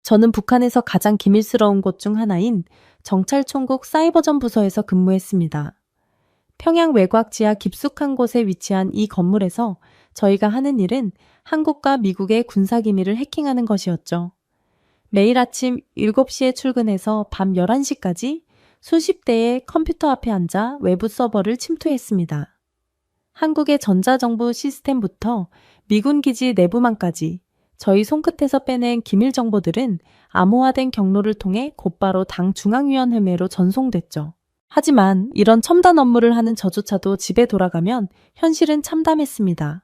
저는 북한에서 가장 기밀스러운 곳 중 하나인 정찰총국 사이버전 부서에서 근무했습니다. 평양 외곽 지하 깊숙한 곳에 위치한 이 건물에서 저희가 하는 일은 한국과 미국의 군사 기밀을 해킹하는 것이었죠. 매일 아침 7시에 출근해서 밤 11시까지 수십 대의 컴퓨터 앞에 앉아 외부 서버를 침투했습니다. 한국의 전자정부 시스템부터 미군 기지 내부망까지 저희 손끝에서 빼낸 기밀 정보들은 암호화된 경로를 통해 곧바로 당 중앙위원회로 전송됐죠. 하지만 이런 첨단 업무를 하는 저조차도 집에 돌아가면 현실은 참담했습니다.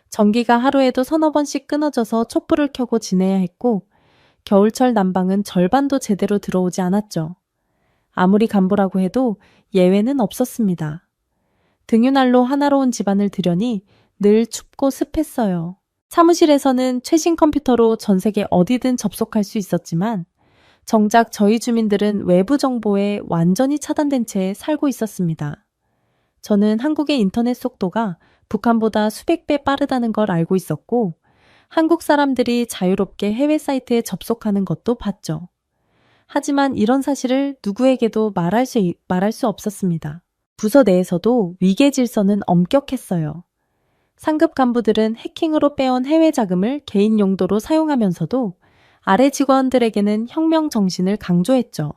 전기가 하루에도 서너 번씩 끊어져서 촛불을 켜고 지내야 했고 겨울철 난방은 절반도 제대로 들어오지 않았죠. 아무리 간부라고 해도 예외는 없었습니다. 등유난로 하나로 온 집안을 들여니 늘 춥고 습했어요. 사무실에서는 최신 컴퓨터로 전 세계 어디든 접속할 수 있었지만 정작 저희 주민들은 외부 정보에 완전히 차단된 채 살고 있었습니다. 저는 한국의 인터넷 속도가 북한보다 수백 배 빠르다는 걸 알고 있었고 한국 사람들이 자유롭게 해외 사이트에 접속하는 것도 봤죠. 하지만 이런 사실을 누구에게도 말할 수 없었습니다. 부서 내에서도 위계 질서는 엄격했어요. 상급 간부들은 해킹으로 빼온 해외 자금을 개인 용도로 사용하면서도 아래 직원들에게는 혁명 정신을 강조했죠.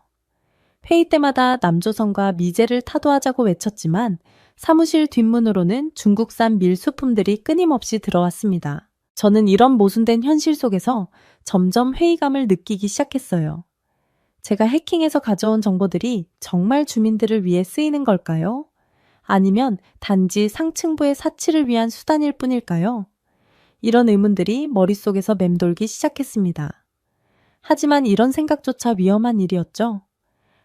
회의 때마다 남조선과 미제를 타도하자고 외쳤지만 사무실 뒷문으로는 중국산 밀수품들이 끊임없이 들어왔습니다. 저는 이런 모순된 현실 속에서 점점 회의감을 느끼기 시작했어요. 제가 해킹해서 가져온 정보들이 정말 주민들을 위해 쓰이는 걸까요? 아니면 단지 상층부의 사치를 위한 수단일 뿐일까요? 이런 의문들이 머릿속에서 맴돌기 시작했습니다. 하지만 이런 생각조차 위험한 일이었죠.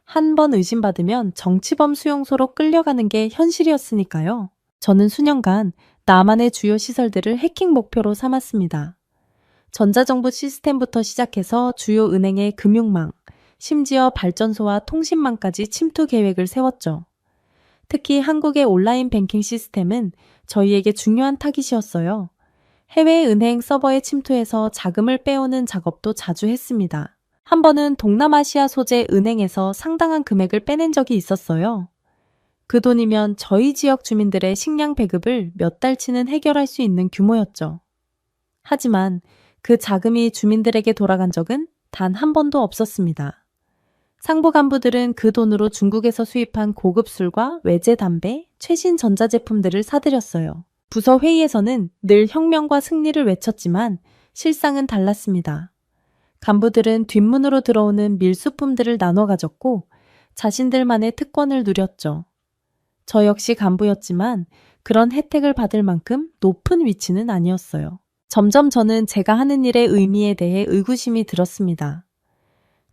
한 번 의심받으면 정치범 수용소로 끌려가는 게 현실이었으니까요. 저는 수년간 남한의 주요 시설들을 해킹 목표로 삼았습니다. 전자정부 시스템부터 시작해서 주요 은행의 금융망, 심지어 발전소와 통신망까지 침투 계획을 세웠죠. 특히 한국의 온라인 뱅킹 시스템은 저희에게 중요한 타깃이었어요. 해외 은행 서버에 침투해서 자금을 빼오는 작업도 자주 했습니다. 한 번은 동남아시아 소재 은행에서 상당한 금액을 빼낸 적이 있었어요. 그 돈이면 저희 지역 주민들의 식량 배급을 몇 달치는 해결할 수 있는 규모였죠. 하지만 그 자금이 주민들에게 돌아간 적은 단 한 번도 없었습니다. 상부 간부들은 그 돈으로 중국에서 수입한 고급 술과 외제 담배, 최신 전자제품들을 사들였어요. 부서 회의에서는 늘 혁명과 승리를 외쳤지만 실상은 달랐습니다. 간부들은 뒷문으로 들어오는 밀수품들을 나눠 가졌고 자신들만의 특권을 누렸죠. 저 역시 간부였지만 그런 혜택을 받을 만큼 높은 위치는 아니었어요. 점점 저는 제가 하는 일의 의미에 대해 의구심이 들었습니다.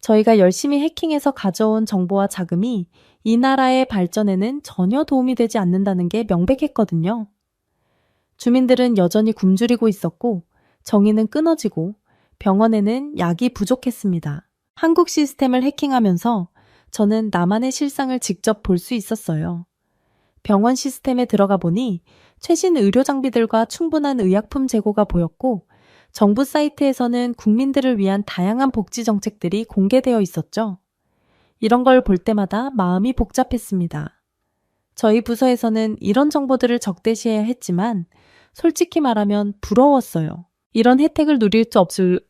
저희가 열심히 해킹해서 가져온 정보와 자금이 이 나라의 발전에는 전혀 도움이 되지 않는다는 게 명백했거든요. 주민들은 여전히 굶주리고 있었고 정의는 끊어지고 병원에는 약이 부족했습니다. 한국 시스템을 해킹하면서 저는 남한의 실상을 직접 볼 수 있었어요. 병원 시스템에 들어가 보니 최신 의료 장비들과 충분한 의약품 재고가 보였고 정부 사이트에서는 국민들을 위한 다양한 복지 정책들이 공개되어 있었죠. 이런 걸 볼 때마다 마음이 복잡했습니다. 저희 부서에서는 이런 정보들을 적대시해야 했지만 솔직히 말하면 부러웠어요. 이런 혜택을 누릴 수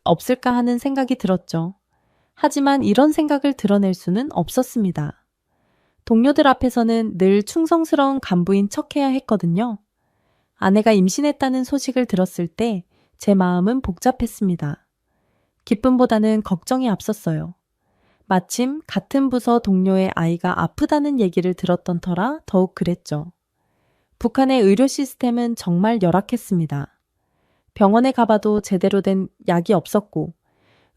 없을까 하는 생각이 들었죠. 하지만 이런 생각을 드러낼 수는 없었습니다. 동료들 앞에서는 늘 충성스러운 간부인 척해야 했거든요. 아내가 임신했다는 소식을 들었을 때 제 마음은 복잡했습니다. 기쁨보다는 걱정이 앞섰어요. 마침 같은 부서 동료의 아이가 아프다는 얘기를 들었던 터라 더욱 그랬죠. 북한의 의료 시스템은 정말 열악했습니다. 병원에 가봐도 제대로 된 약이 없었고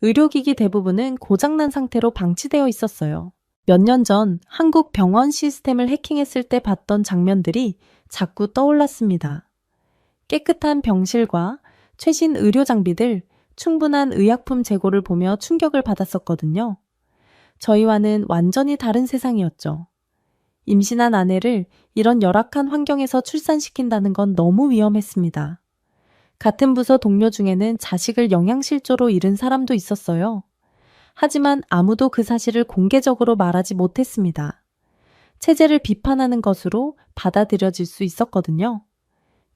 의료기기 대부분은 고장난 상태로 방치되어 있었어요. 몇 년 전 한국 병원 시스템을 해킹했을 때 봤던 장면들이 자꾸 떠올랐습니다. 깨끗한 병실과 최신 의료 장비들, 충분한 의약품 재고를 보며 충격을 받았었거든요. 저희와는 완전히 다른 세상이었죠. 임신한 아내를 이런 열악한 환경에서 출산시킨다는 건 너무 위험했습니다. 같은 부서 동료 중에는 자식을 영양실조로 잃은 사람도 있었어요. 하지만 아무도 그 사실을 공개적으로 말하지 못했습니다. 체제를 비판하는 것으로 받아들여질 수 있었거든요.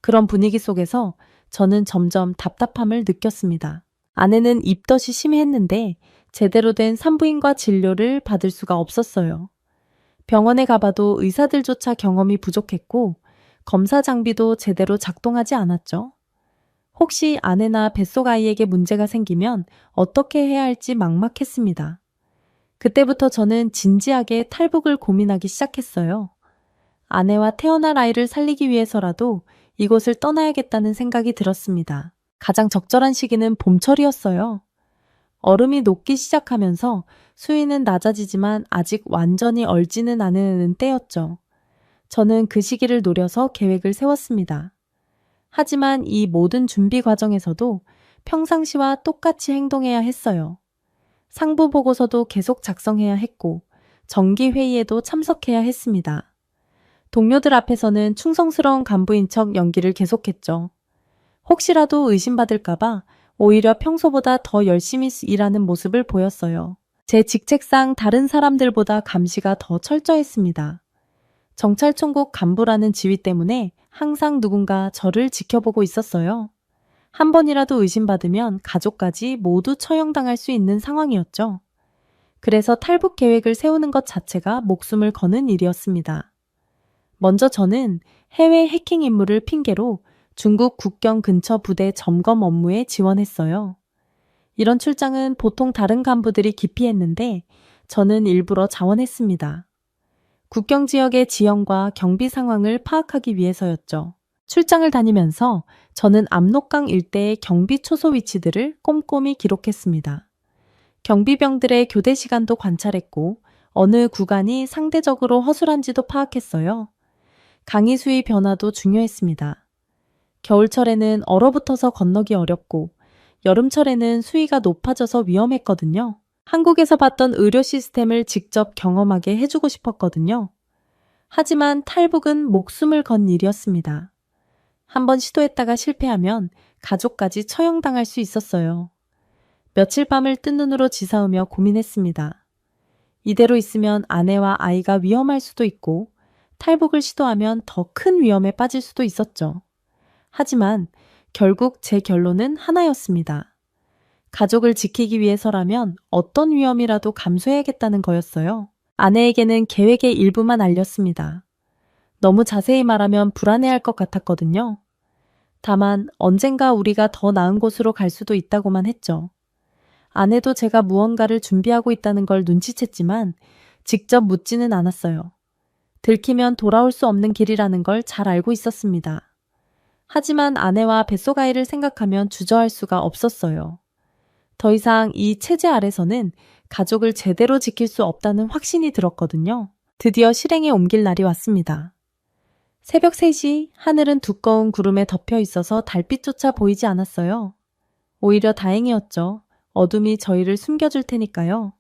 그런 분위기 속에서 저는 점점 답답함을 느꼈습니다. 아내는 입덧이 심했는데 제대로 된 산부인과 진료를 받을 수가 없었어요. 병원에 가봐도 의사들조차 경험이 부족했고 검사 장비도 제대로 작동하지 않았죠. 혹시 아내나 뱃속 아이에게 문제가 생기면 어떻게 해야 할지 막막했습니다. 그때부터 저는 진지하게 탈북을 고민하기 시작했어요. 아내와 태어날 아이를 살리기 위해서라도 이곳을 떠나야겠다는 생각이 들었습니다. 가장 적절한 시기는 봄철이었어요. 얼음이 녹기 시작하면서 수위는 낮아지지만 아직 완전히 얼지는 않은 때였죠. 저는 그 시기를 노려서 계획을 세웠습니다. 하지만 이 모든 준비 과정에서도 평상시와 똑같이 행동해야 했어요. 상부 보고서도 계속 작성해야 했고 정기 회의에도 참석해야 했습니다. 동료들 앞에서는 충성스러운 간부인 척 연기를 계속했죠. 혹시라도 의심받을까봐 오히려 평소보다 더 열심히 일하는 모습을 보였어요. 제 직책상 다른 사람들보다 감시가 더 철저했습니다. 정찰총국 간부라는 지위 때문에 항상 누군가 저를 지켜보고 있었어요. 한 번이라도 의심받으면 가족까지 모두 처형당할 수 있는 상황이었죠. 그래서 탈북 계획을 세우는 것 자체가 목숨을 거는 일이었습니다. 먼저 저는 해외 해킹 임무를 핑계로 중국 국경 근처 부대 점검 업무에 지원했어요. 이런 출장은 보통 다른 간부들이 기피했는데 저는 일부러 자원했습니다. 국경 지역의 지형과 경비 상황을 파악하기 위해서였죠. 출장을 다니면서 저는 압록강 일대의 경비 초소 위치들을 꼼꼼히 기록했습니다. 경비병들의 교대 시간도 관찰했고 어느 구간이 상대적으로 허술한지도 파악했어요. 강의 수위 변화도 중요했습니다. 겨울철에는 얼어붙어서 건너기 어렵고 여름철에는 수위가 높아져서 위험했거든요. 한국에서 봤던 의료 시스템을 직접 경험하게 해주고 싶었거든요. 하지만 탈북은 목숨을 건 일이었습니다. 한번 시도했다가 실패하면 가족까지 처형당할 수 있었어요. 며칠 밤을 뜬 눈으로 지사으며 고민했습니다. 이대로 있으면 아내와 아이가 위험할 수도 있고 탈북을 시도하면 더 큰 위험에 빠질 수도 있었죠. 하지만 결국 제 결론은 하나였습니다. 가족을 지키기 위해서라면 어떤 위험이라도 감수해야겠다는 거였어요. 아내에게는 계획의 일부만 알렸습니다. 너무 자세히 말하면 불안해할 것 같았거든요. 다만 언젠가 우리가 더 나은 곳으로 갈 수도 있다고만 했죠. 아내도 제가 무언가를 준비하고 있다는 걸 눈치챘지만 직접 묻지는 않았어요. 들키면 돌아올 수 없는 길이라는 걸 잘 알고 있었습니다. 하지만 아내와 뱃속 아이를 생각하면 주저할 수가 없었어요. 더 이상 이 체제 아래서는 가족을 제대로 지킬 수 없다는 확신이 들었거든요. 드디어 실행에 옮길 날이 왔습니다. 새벽 3시 하늘은 두꺼운 구름에 덮여 있어서 달빛조차 보이지 않았어요. 오히려 다행이었죠. 어둠이 저희를 숨겨줄 테니까요.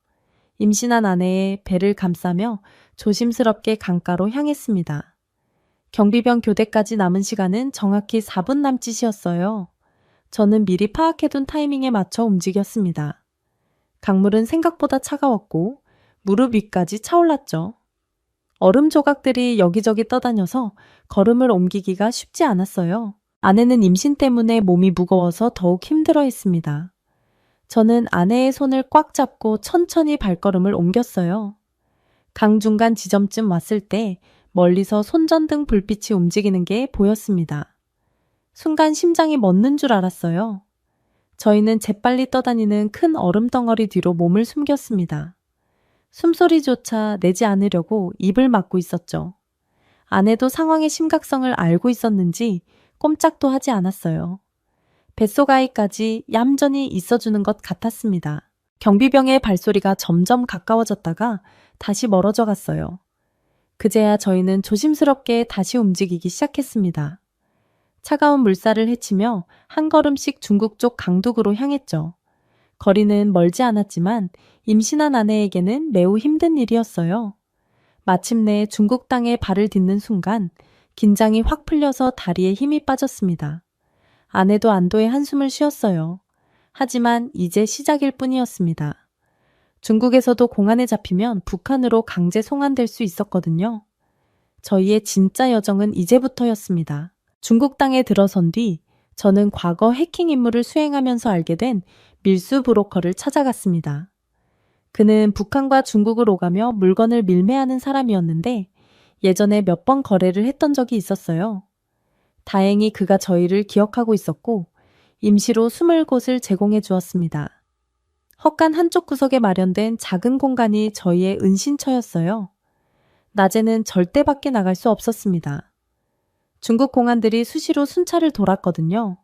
임신한 아내의 배를 감싸며 조심스럽게 강가로 향했습니다. 경비병 교대까지 남은 시간은 정확히 4분 남짓이었어요. 저는 미리 파악해둔 타이밍에 맞춰 움직였습니다. 강물은 생각보다 차가웠고 무릎 위까지 차올랐죠. 얼음 조각들이 여기저기 떠다녀서 걸음을 옮기기가 쉽지 않았어요. 아내는 임신 때문에 몸이 무거워서 더욱 힘들어했습니다. 저는 아내의 손을 꽉 잡고 천천히 발걸음을 옮겼어요. 강 중간 지점쯤 왔을 때 멀리서 손전등 불빛이 움직이는 게 보였습니다. 순간 심장이 멎는 줄 알았어요. 저희는 재빨리 떠다니는 큰 얼음 덩어리 뒤로 몸을 숨겼습니다. 숨소리조차 내지 않으려고 입을 막고 있었죠. 아내도 상황의 심각성을 알고 있었는지 꼼짝도 하지 않았어요. 뱃속 아이까지 얌전히 있어주는 것 같았습니다. 경비병의 발소리가 점점 가까워졌다가 다시 멀어져 갔어요. 그제야 저희는 조심스럽게 다시 움직이기 시작했습니다. 차가운 물살을 헤치며 한 걸음씩 중국 쪽 강둑으로 향했죠. 거리는 멀지 않았지만 임신한 아내에게는 매우 힘든 일이었어요. 마침내 중국 땅에 발을 딛는 순간 긴장이 확 풀려서 다리에 힘이 빠졌습니다. 아내도 안도의 한숨을 쉬었어요. 하지만 이제 시작일 뿐이었습니다. 중국에서도 공안에 잡히면 북한으로 강제 송환될 수 있었거든요. 저희의 진짜 여정은 이제부터였습니다. 중국 땅에 들어선 뒤 저는 과거 해킹 임무를 수행하면서 알게 된 밀수 브로커를 찾아갔습니다. 그는 북한과 중국을 오가며 물건을 밀매하는 사람이었는데 예전에 몇 번 거래를 했던 적이 있었어요. 다행히 그가 저희를 기억하고 있었고 임시로 숨을 곳을 제공해 주었습니다. 헛간 한쪽 구석에 마련된 작은 공간이 저희의 은신처였어요. 낮에는 절대 밖에 나갈 수 없었습니다. 중국 공안들이 수시로 순찰을 돌았거든요.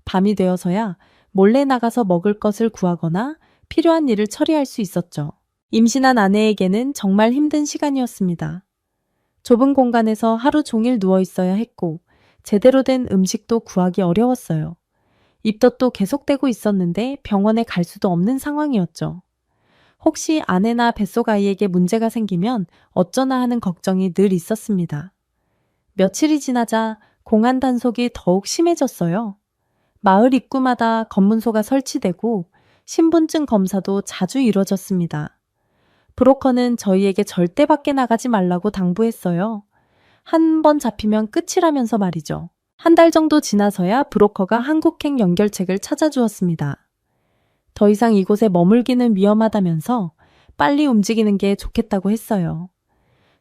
밤이 되어서야 몰래 나가서 먹을 것을 구하거나 필요한 일을 처리할 수 있었죠. 임신한 아내에게는 정말 힘든 시간이었습니다. 좁은 공간에서 하루 종일 누워 있어야 했고 제대로 된 음식도 구하기 어려웠어요. 입덧도 계속되고 있었는데 병원에 갈 수도 없는 상황이었죠. 혹시 아내나 뱃속 아이에게 문제가 생기면 어쩌나 하는 걱정이 늘 있었습니다. 며칠이 지나자 공안 단속이 더욱 심해졌어요. 마을 입구마다 검문소가 설치되고 신분증 검사도 자주 이뤄졌습니다. 브로커는 저희에게 절대 밖에 나가지 말라고 당부했어요. 한 번 잡히면 끝이라면서 말이죠. 한 달 정도 지나서야 브로커가 한국행 연결책을 찾아주었습니다. 더 이상 이곳에 머물기는 위험하다면서 빨리 움직이는 게 좋겠다고 했어요.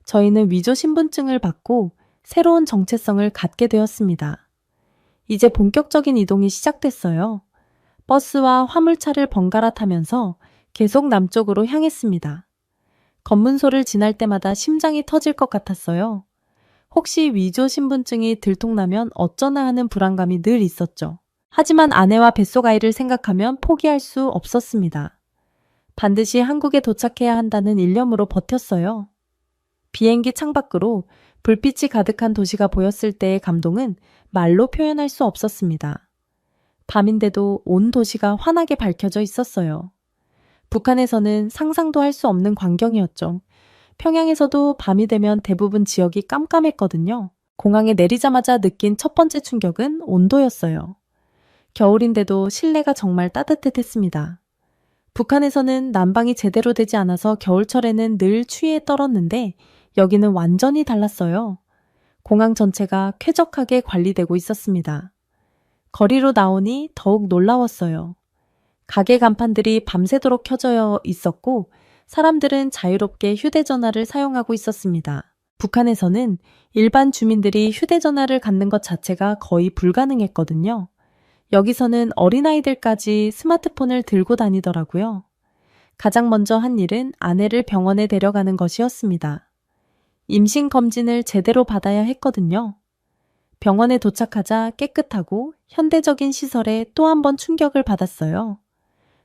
저희는 위조 신분증을 받고 새로운 정체성을 갖게 되었습니다. 이제 본격적인 이동이 시작됐어요. 버스와 화물차를 번갈아 타면서 계속 남쪽으로 향했습니다. 검문소를 지날 때마다 심장이 터질 것 같았어요. 혹시 위조 신분증이 들통나면 어쩌나 하는 불안감이 늘 있었죠. 하지만 아내와 뱃속 아이를 생각하면 포기할 수 없었습니다. 반드시 한국에 도착해야 한다는 일념으로 버텼어요. 비행기 창밖으로 불빛이 가득한 도시가 보였을 때의 감동은 말로 표현할 수 없었습니다. 밤인데도 온 도시가 환하게 밝혀져 있었어요. 북한에서는 상상도 할 수 없는 광경이었죠. 평양에서도 밤이 되면 대부분 지역이 깜깜했거든요. 공항에 내리자마자 느낀 첫 번째 충격은 온도였어요. 겨울인데도 실내가 정말 따뜻했습니다. 북한에서는 난방이 제대로 되지 않아서 겨울철에는 늘 추위에 떨었는데 여기는 완전히 달랐어요. 공항 전체가 쾌적하게 관리되고 있었습니다. 거리로 나오니 더욱 놀라웠어요. 가게 간판들이 밤새도록 켜져 있었고 사람들은 자유롭게 휴대전화를 사용하고 있었습니다. 북한에서는 일반 주민들이 휴대전화를 갖는 것 자체가 거의 불가능했거든요. 여기서는 어린아이들까지 스마트폰을 들고 다니더라고요. 가장 먼저 한 일은 아내를 병원에 데려가는 것이었습니다. 임신 검진을 제대로 받아야 했거든요. 병원에 도착하자 깨끗하고 현대적인 시설에 또 한 번 충격을 받았어요.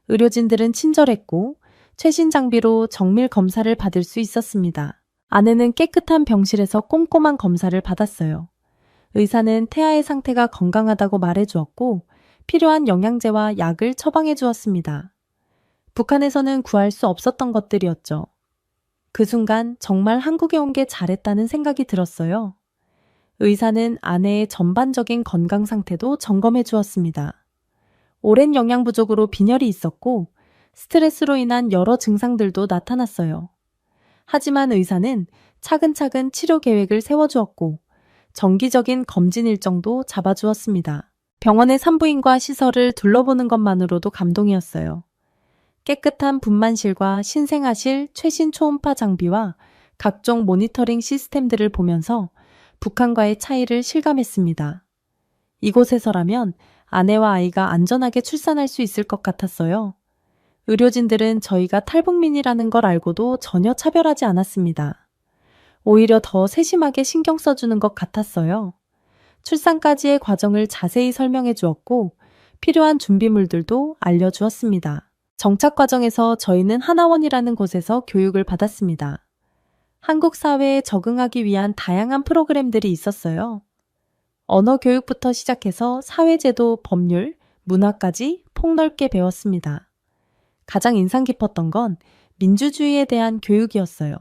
의료진들은 친절했고 최신 장비로 정밀 검사를 받을 수 있었습니다. 아내는 깨끗한 병실에서 꼼꼼한 검사를 받았어요. 의사는 태아의 상태가 건강하다고 말해주었고 필요한 영양제와 약을 처방해 주었습니다. 북한에서는 구할 수 없었던 것들이었죠. 그 순간 정말 한국에 온 게 잘했다는 생각이 들었어요. 의사는 아내의 전반적인 건강 상태도 점검해 주었습니다. 오랜 영양 부족으로 빈혈이 있었고 스트레스로 인한 여러 증상들도 나타났어요. 하지만 의사는 차근차근 치료 계획을 세워주었고 정기적인 검진 일정도 잡아주었습니다. 병원의 산부인과 시설을 둘러보는 것만으로도 감동이었어요. 깨끗한 분만실과 신생아실 최신 초음파 장비와 각종 모니터링 시스템들을 보면서 북한과의 차이를 실감했습니다. 이곳에서라면 아내와 아이가 안전하게 출산할 수 있을 것 같았어요. 의료진들은 저희가 탈북민이라는 걸 알고도 전혀 차별하지 않았습니다. 오히려 더 세심하게 신경 써주는 것 같았어요. 출산까지의 과정을 자세히 설명해 주었고 필요한 준비물들도 알려주었습니다. 정착 과정에서 저희는 하나원이라는 곳에서 교육을 받았습니다. 한국 사회에 적응하기 위한 다양한 프로그램들이 있었어요. 언어 교육부터 시작해서 사회제도, 법률, 문화까지 폭넓게 배웠습니다. 가장 인상 깊었던 건 민주주의에 대한 교육이었어요.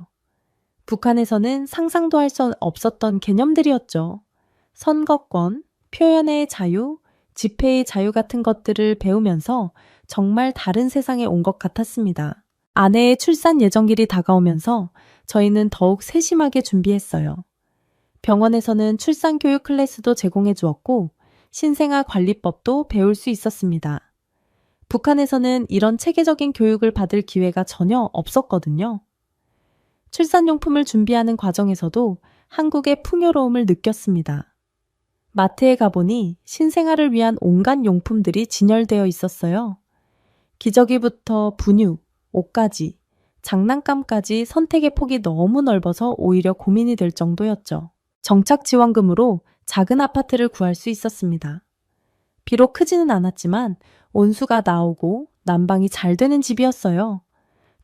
북한에서는 상상도 할 수 없었던 개념들이었죠. 선거권, 표현의 자유, 집회의 자유 같은 것들을 배우면서 정말 다른 세상에 온 것 같았습니다. 아내의 출산 예정일이 다가오면서 저희는 더욱 세심하게 준비했어요. 병원에서는 출산 교육 클래스도 제공해 주었고 신생아 관리법도 배울 수 있었습니다. 북한에서는 이런 체계적인 교육을 받을 기회가 전혀 없었거든요. 출산용품을 준비하는 과정에서도 한국의 풍요로움을 느꼈습니다. 마트에 가보니 신생아를 위한 온갖 용품들이 진열되어 있었어요. 기저귀부터 분유, 옷까지, 장난감까지 선택의 폭이 너무 넓어서 오히려 고민이 될 정도였죠. 정착지원금으로 작은 아파트를 구할 수 있었습니다. 비록 크지는 않았지만 온수가 나오고 난방이 잘 되는 집이었어요.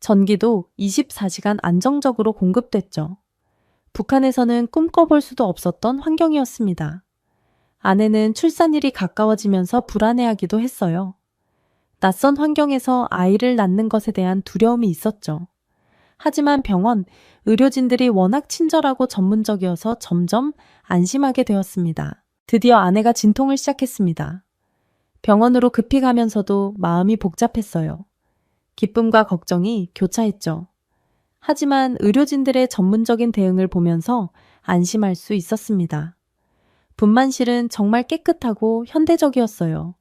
전기도 24시간 안정적으로 공급됐죠. 북한에서는 꿈꿔볼 수도 없었던 환경이었습니다. 아내는 출산일이 가까워지면서 불안해하기도 했어요. 낯선 환경에서 아이를 낳는 것에 대한 두려움이 있었죠. 하지만 병원, 의료진들이 워낙 친절하고 전문적이어서 점점 안심하게 되었습니다. 드디어 아내가 진통을 시작했습니다. 병원으로 급히 가면서도 마음이 복잡했어요. 기쁨과 걱정이 교차했죠. 하지만 의료진들의 전문적인 대응을 보면서 안심할 수 있었습니다. 분만실은 정말 깨끗하고 현대적이었어요.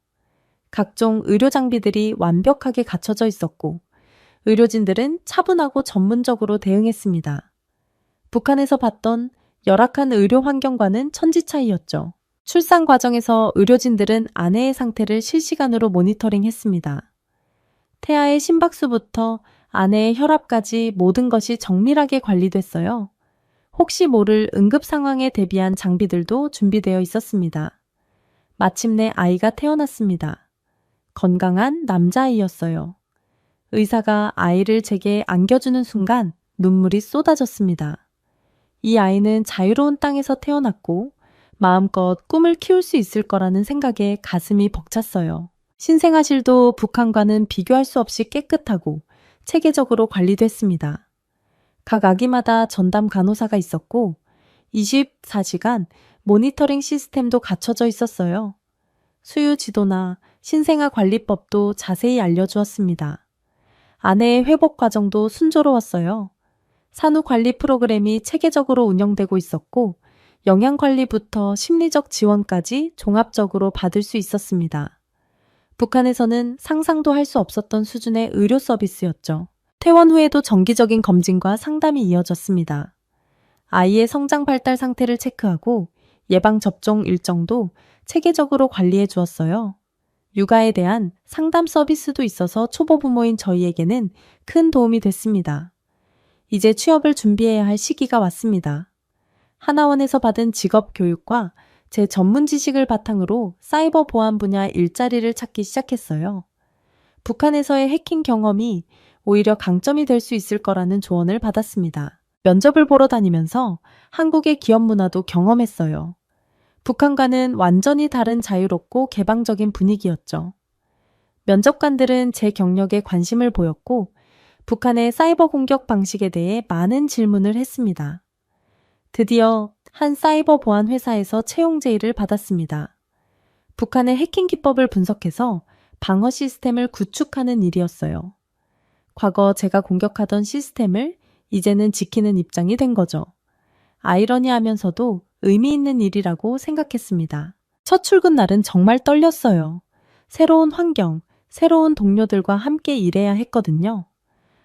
각종 의료 장비들이 완벽하게 갖춰져 있었고 의료진들은 차분하고 전문적으로 대응했습니다. 북한에서 봤던 열악한 의료 환경과는 천지 차이였죠. 출산 과정에서 의료진들은 아내의 상태를 실시간으로 모니터링했습니다. 태아의 심박수부터 아내의 혈압까지 모든 것이 정밀하게 관리됐어요. 혹시 모를 응급 상황에 대비한 장비들도 준비되어 있었습니다. 마침내 아이가 태어났습니다. 건강한 남자아이였어요. 의사가 아이를 제게 안겨주는 순간 눈물이 쏟아졌습니다. 이 아이는 자유로운 땅에서 태어났고 마음껏 꿈을 키울 수 있을 거라는 생각에 가슴이 벅찼어요. 신생아실도 북한과는 비교할 수 없이 깨끗하고 체계적으로 관리됐습니다. 각 아기마다 전담 간호사가 있었고 24시간 모니터링 시스템도 갖춰져 있었어요. 수유 지도나 신생아 관리법도 자세히 알려주었습니다. 아내의 회복 과정도 순조로웠어요. 산후 관리 프로그램이 체계적으로 운영되고 있었고 영양 관리부터 심리적 지원까지 종합적으로 받을 수 있었습니다. 북한에서는 상상도 할 수 없었던 수준의 의료 서비스였죠. 퇴원 후에도 정기적인 검진과 상담이 이어졌습니다. 아이의 성장 발달 상태를 체크하고 예방접종 일정도 체계적으로 관리해 주었어요. 육아에 대한 상담 서비스도 있어서 초보 부모인 저희에게는 큰 도움이 됐습니다. 이제 취업을 준비해야 할 시기가 왔습니다. 하나원에서 받은 직업 교육과 제 전문 지식을 바탕으로 사이버 보안 분야 일자리를 찾기 시작했어요. 북한에서의 해킹 경험이 오히려 강점이 될 수 있을 거라는 조언을 받았습니다. 면접을 보러 다니면서 한국의 기업 문화도 경험했어요. 북한과는 완전히 다른 자유롭고 개방적인 분위기였죠. 면접관들은 제 경력에 관심을 보였고 북한의 사이버 공격 방식에 대해 많은 질문을 했습니다. 드디어 한 사이버 보안 회사에서 채용 제의를 받았습니다. 북한의 해킹 기법을 분석해서 방어 시스템을 구축하는 일이었어요. 과거 제가 공격하던 시스템을 이제는 지키는 입장이 된 거죠. 아이러니하면서도 의미 있는 일이라고 생각했습니다. 첫 출근 날은 정말 떨렸어요. 새로운 환경, 새로운 동료들과 함께 일해야 했거든요.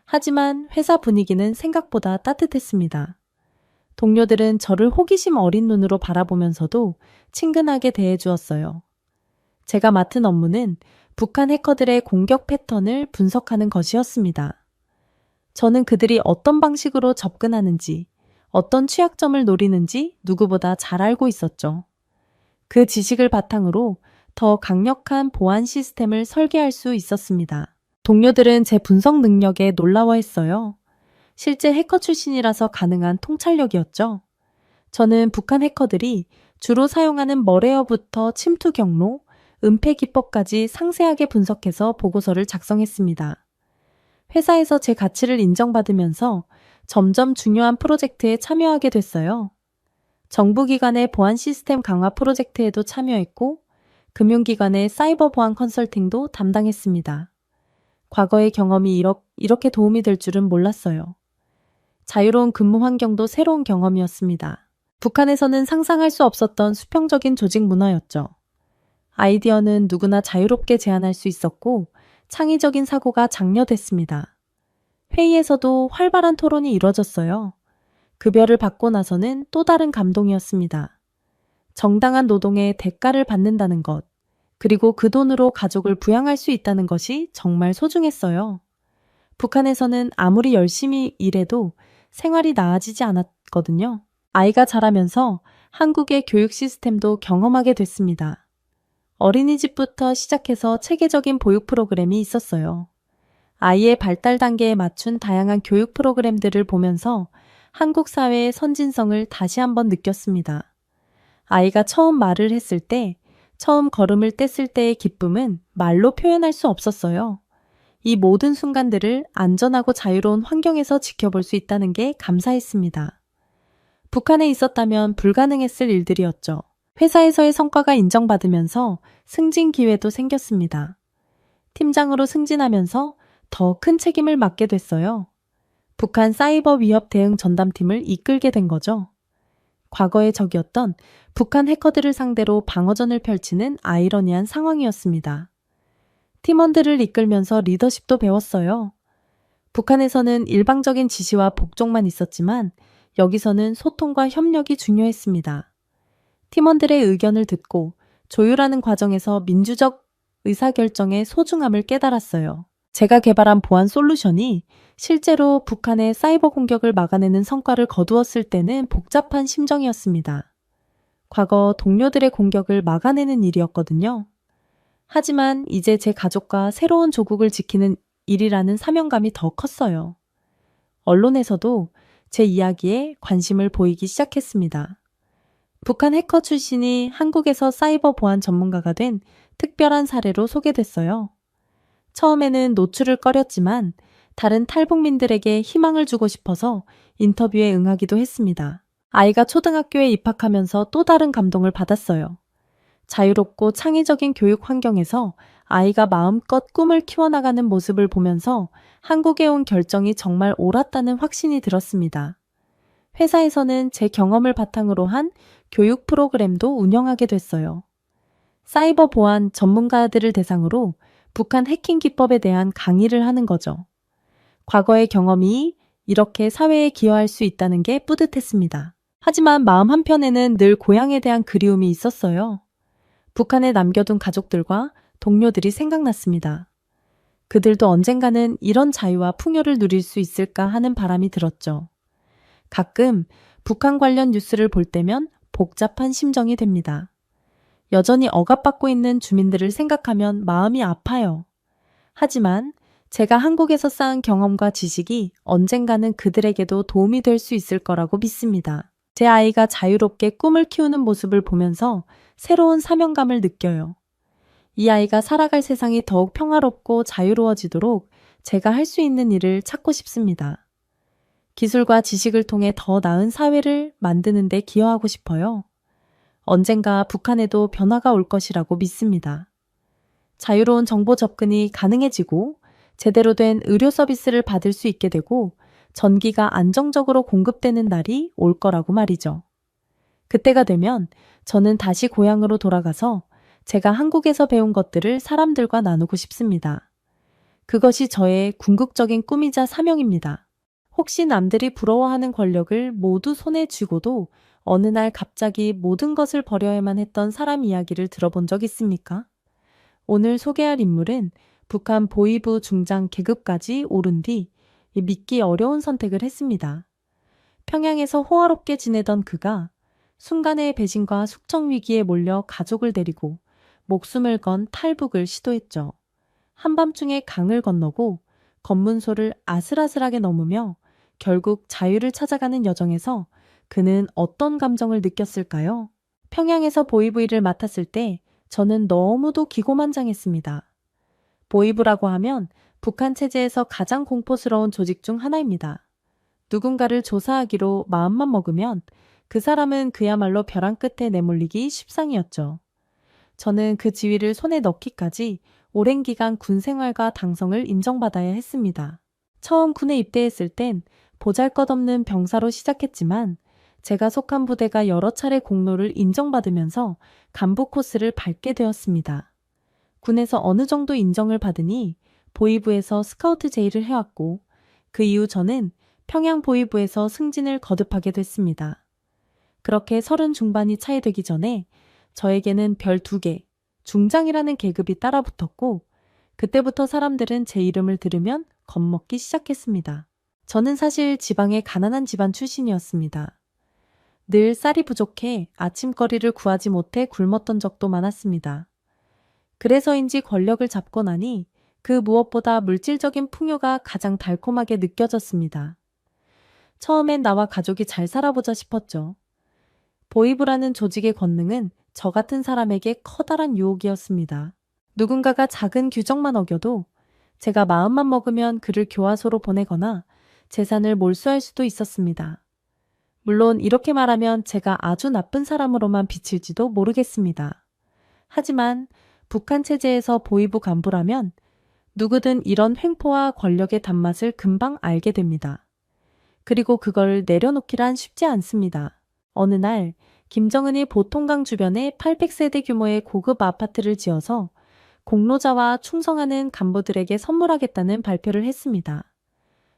하지만 회사 분위기는 생각보다 따뜻했습니다. 동료들은 저를 호기심 어린 눈으로 바라보면서도 친근하게 대해주었어요. 제가 맡은 업무는 북한 해커들의 공격 패턴을 분석하는 것이었습니다. 저는 그들이 어떤 방식으로 접근하는지, 어떤 취약점을 노리는지 누구보다 잘 알고 있었죠. 그 지식을 바탕으로 더 강력한 보안 시스템을 설계할 수 있었습니다. 동료들은 제 분석 능력에 놀라워했어요. 실제 해커 출신이라서 가능한 통찰력이었죠. 저는 북한 해커들이 주로 사용하는 멀웨어부터 침투 경로, 은폐 기법까지 상세하게 분석해서 보고서를 작성했습니다. 회사에서 제 가치를 인정받으면서 점점 중요한 프로젝트에 참여하게 됐어요. 정부기관의 보안 시스템 강화 프로젝트에도 참여했고 금융기관의 사이버 보안 컨설팅도 담당했습니다. 과거의 경험이 이렇게 도움이 될 줄은 몰랐어요. 자유로운 근무 환경도 새로운 경험이었습니다. 북한에서는 상상할 수 없었던 수평적인 조직 문화였죠. 아이디어는 누구나 자유롭게 제안할 수 있었고 창의적인 사고가 장려됐습니다. 회의에서도 활발한 토론이 이뤄졌어요. 급여를 받고 나서는 또 다른 감동이었습니다. 정당한 노동의 대가를 받는다는 것, 그리고 그 돈으로 가족을 부양할 수 있다는 것이 정말 소중했어요. 북한에서는 아무리 열심히 일해도 생활이 나아지지 않았거든요. 아이가 자라면서 한국의 교육 시스템도 경험하게 됐습니다. 어린이집부터 시작해서 체계적인 보육 프로그램이 있었어요. 아이의 발달 단계에 맞춘 다양한 교육 프로그램들을 보면서 한국 사회의 선진성을 다시 한번 느꼈습니다. 아이가 처음 말을 했을 때, 처음 걸음을 뗐을 때의 기쁨은 말로 표현할 수 없었어요. 이 모든 순간들을 안전하고 자유로운 환경에서 지켜볼 수 있다는 게 감사했습니다. 북한에 있었다면 불가능했을 일들이었죠. 회사에서의 성과가 인정받으면서 승진 기회도 생겼습니다. 팀장으로 승진하면서 더 큰 책임을 맡게 됐어요. 북한 사이버 위협 대응 전담팀을 이끌게 된 거죠. 과거의 적이었던 북한 해커들을 상대로 방어전을 펼치는 아이러니한 상황이었습니다. 팀원들을 이끌면서 리더십도 배웠어요. 북한에서는 일방적인 지시와 복종만 있었지만 여기서는 소통과 협력이 중요했습니다. 팀원들의 의견을 듣고 조율하는 과정에서 민주적 의사결정의 소중함을 깨달았어요. 제가 개발한 보안 솔루션이 실제로 북한의 사이버 공격을 막아내는 성과를 거두었을 때는 복잡한 심정이었습니다. 과거 동료들의 공격을 막아내는 일이었거든요. 하지만 이제 제 가족과 새로운 조국을 지키는 일이라는 사명감이 더 컸어요. 언론에서도 제 이야기에 관심을 보이기 시작했습니다. 북한 해커 출신이 한국에서 사이버 보안 전문가가 된 특별한 사례로 소개됐어요. 처음에는 노출을 꺼렸지만 다른 탈북민들에게 희망을 주고 싶어서 인터뷰에 응하기도 했습니다. 아이가 초등학교에 입학하면서 또 다른 감동을 받았어요. 자유롭고 창의적인 교육 환경에서 아이가 마음껏 꿈을 키워나가는 모습을 보면서 한국에 온 결정이 정말 옳았다는 확신이 들었습니다. 회사에서는 제 경험을 바탕으로 한 교육 프로그램도 운영하게 됐어요. 사이버 보안 전문가들을 대상으로 북한 해킹 기법에 대한 강의를 하는 거죠. 과거의 경험이 이렇게 사회에 기여할 수 있다는 게 뿌듯했습니다. 하지만 마음 한편에는 늘 고향에 대한 그리움이 있었어요. 북한에 남겨둔 가족들과 동료들이 생각났습니다. 그들도 언젠가는 이런 자유와 풍요를 누릴 수 있을까 하는 바람이 들었죠. 가끔 북한 관련 뉴스를 볼 때면 복잡한 심정이 됩니다. 여전히 억압받고 있는 주민들을 생각하면 마음이 아파요. 하지만 제가 한국에서 쌓은 경험과 지식이 언젠가는 그들에게도 도움이 될 수 있을 거라고 믿습니다. 제 아이가 자유롭게 꿈을 키우는 모습을 보면서 새로운 사명감을 느껴요. 이 아이가 살아갈 세상이 더욱 평화롭고 자유로워지도록 제가 할 수 있는 일을 찾고 싶습니다. 기술과 지식을 통해 더 나은 사회를 만드는 데 기여하고 싶어요. 언젠가 북한에도 변화가 올 것이라고 믿습니다. 자유로운 정보 접근이 가능해지고 제대로 된 의료 서비스를 받을 수 있게 되고 전기가 안정적으로 공급되는 날이 올 거라고 말이죠. 그때가 되면 저는 다시 고향으로 돌아가서 제가 한국에서 배운 것들을 사람들과 나누고 싶습니다. 그것이 저의 궁극적인 꿈이자 사명입니다. 혹시 남들이 부러워하는 권력을 모두 손에 쥐고도 어느 날 갑자기 모든 것을 버려야만 했던 사람 이야기를 들어본 적 있습니까? 오늘 소개할 인물은 북한 보위부 중장 계급까지 오른 뒤 믿기 어려운 선택을 했습니다. 평양에서 호화롭게 지내던 그가 순간의 배신과 숙청 위기에 몰려 가족을 데리고 목숨을 건 탈북을 시도했죠. 한밤중에 강을 건너고 검문소를 아슬아슬하게 넘으며 결국 자유를 찾아가는 여정에서 그는 어떤 감정을 느꼈을까요? 평양에서 보위부 일을 맡았을 때 저는 너무도 기고만장했습니다. 보위부라고 하면 북한 체제에서 가장 공포스러운 조직 중 하나입니다. 누군가를 조사하기로 마음만 먹으면 그 사람은 그야말로 벼랑 끝에 내몰리기 십상이었죠. 저는 그 지위를 손에 넣기까지 오랜 기간 군 생활과 당성을 인정받아야 했습니다. 처음 군에 입대했을 땐 보잘것없는 병사로 시작했지만 제가 속한 부대가 여러 차례 공로를 인정받으면서 간부 코스를 밟게 되었습니다. 군에서 어느 정도 인정을 받으니 보위부에서 스카우트 제의를 해왔고 그 이후 저는 평양 보위부에서 승진을 거듭하게 됐습니다. 그렇게 30 중반이 차이되기 전에 저에게는 별 2개, 중장이라는 계급이 따라붙었고 그때부터 사람들은 제 이름을 들으면 겁먹기 시작했습니다. 저는 사실 지방의 가난한 집안 출신이었습니다. 늘 쌀이 부족해 아침거리를 구하지 못해 굶었던 적도 많았습니다. 그래서인지 권력을 잡고 나니 그 무엇보다 물질적인 풍요가 가장 달콤하게 느껴졌습니다. 처음엔 나와 가족이 잘 살아보자 싶었죠. 보위부라는 조직의 권능은 저 같은 사람에게 커다란 유혹이었습니다. 누군가가 작은 규정만 어겨도 제가 마음만 먹으면 그를 교화소로 보내거나 재산을 몰수할 수도 있었습니다. 물론 이렇게 말하면 제가 아주 나쁜 사람으로만 비칠지도 모르겠습니다. 하지만 북한 체제에서 보위부 간부라면 누구든 이런 횡포와 권력의 단맛을 금방 알게 됩니다. 그리고 그걸 내려놓기란 쉽지 않습니다. 어느 날 김정은이 보통강 주변에 800세대 규모의 고급 아파트를 지어서 공로자와 충성하는 간부들에게 선물하겠다는 발표를 했습니다.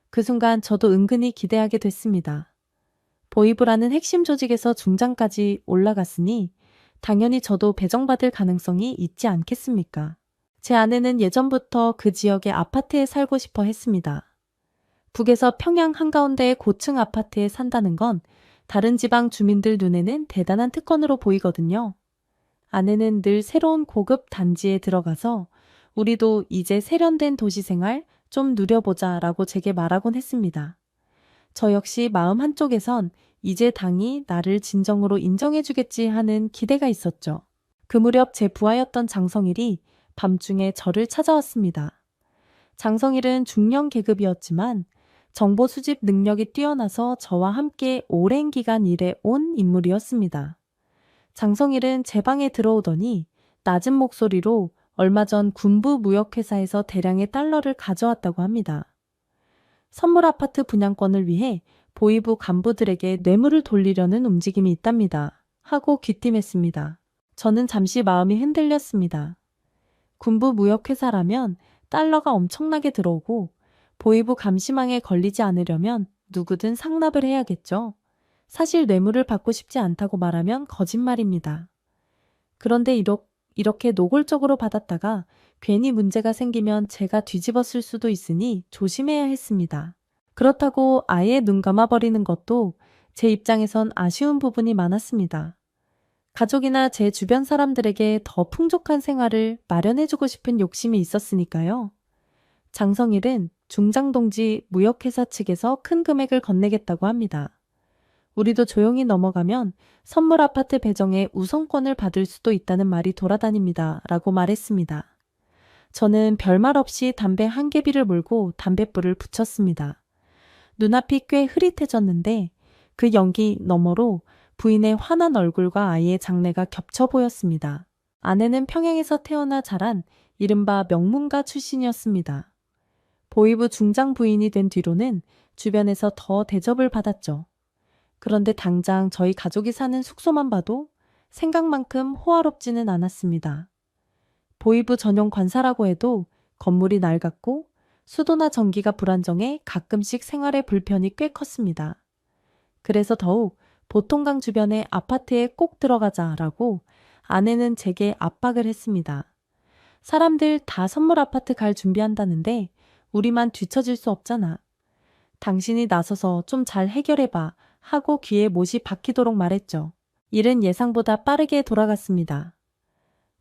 그 순간 저도 은근히 기대하게 됐습니다. 보위부라는 핵심 조직에서 중장까지 올라갔으니 당연히 저도 배정받을 가능성이 있지 않겠습니까? 제 아내는 예전부터 그 지역의 아파트에 살고 싶어 했습니다. 북에서 평양 한가운데의 고층 아파트에 산다는 건 다른 지방 주민들 눈에는 대단한 특권으로 보이거든요. 아내는 늘 새로운 고급 단지에 들어가서 우리도 이제 세련된 도시생활 좀 누려보자 라고 제게 말하곤 했습니다. 저 역시 마음 한쪽에선 이제 당이 나를 진정으로 인정해주겠지 하는 기대가 있었죠. 그 무렵 제 부하였던 장성일이 밤중에 저를 찾아왔습니다. 장성일은 중령 계급이었지만 정보 수집 능력이 뛰어나서 저와 함께 오랜 기간 일해 온 인물이었습니다. 장성일은 제 방에 들어오더니 낮은 목소리로 얼마 전 군부 무역회사에서 대량의 달러를 가져왔다고 합니다. 선물 아파트 분양권을 위해 보위부 간부들에게 뇌물을 돌리려는 움직임이 있답니다. 하고 귀띔했습니다. 저는 잠시 마음이 흔들렸습니다. 군부 무역회사라면 달러가 엄청나게 들어오고 보위부 감시망에 걸리지 않으려면 누구든 상납을 해야겠죠. 사실 뇌물을 받고 싶지 않다고 말하면 거짓말입니다. 그런데 이렇게 노골적으로 받았다가 괜히 문제가 생기면 제가 뒤집었을 수도 있으니 조심해야 했습니다. 그렇다고 아예 눈 감아버리는 것도 제 입장에선 아쉬운 부분이 많았습니다. 가족이나 제 주변 사람들에게 더 풍족한 생활을 마련해주고 싶은 욕심이 있었으니까요. 장성일은 중장동지 무역회사 측에서 큰 금액을 건네겠다고 합니다. 우리도 조용히 넘어가면 선물 아파트 배정에 우선권을 받을 수도 있다는 말이 돌아다닙니다. 라고 말했습니다. 저는 별말 없이 담배 한 개비를 물고 담뱃불을 붙였습니다. 눈앞이 꽤 흐릿해졌는데 그 연기 너머로 부인의 환한 얼굴과 아이의 장래가 겹쳐 보였습니다. 아내는 평양에서 태어나 자란 이른바 명문가 출신이었습니다. 보위부 중장 부인이 된 뒤로는 주변에서 더 대접을 받았죠. 그런데 당장 저희 가족이 사는 숙소만 봐도 생각만큼 호화롭지는 않았습니다. 보위부 전용 관사라고 해도 건물이 낡았고 수도나 전기가 불안정해 가끔씩 생활에 불편이 꽤 컸습니다. 그래서 더욱 보통강 주변의 아파트에 꼭 들어가자라고 아내는 제게 압박을 했습니다. 사람들 다 선물 아파트 갈 준비한다는데 우리만 뒤처질 수 없잖아. 당신이 나서서 좀 잘 해결해봐 하고 귀에 못이 박히도록 말했죠. 일은 예상보다 빠르게 돌아갔습니다.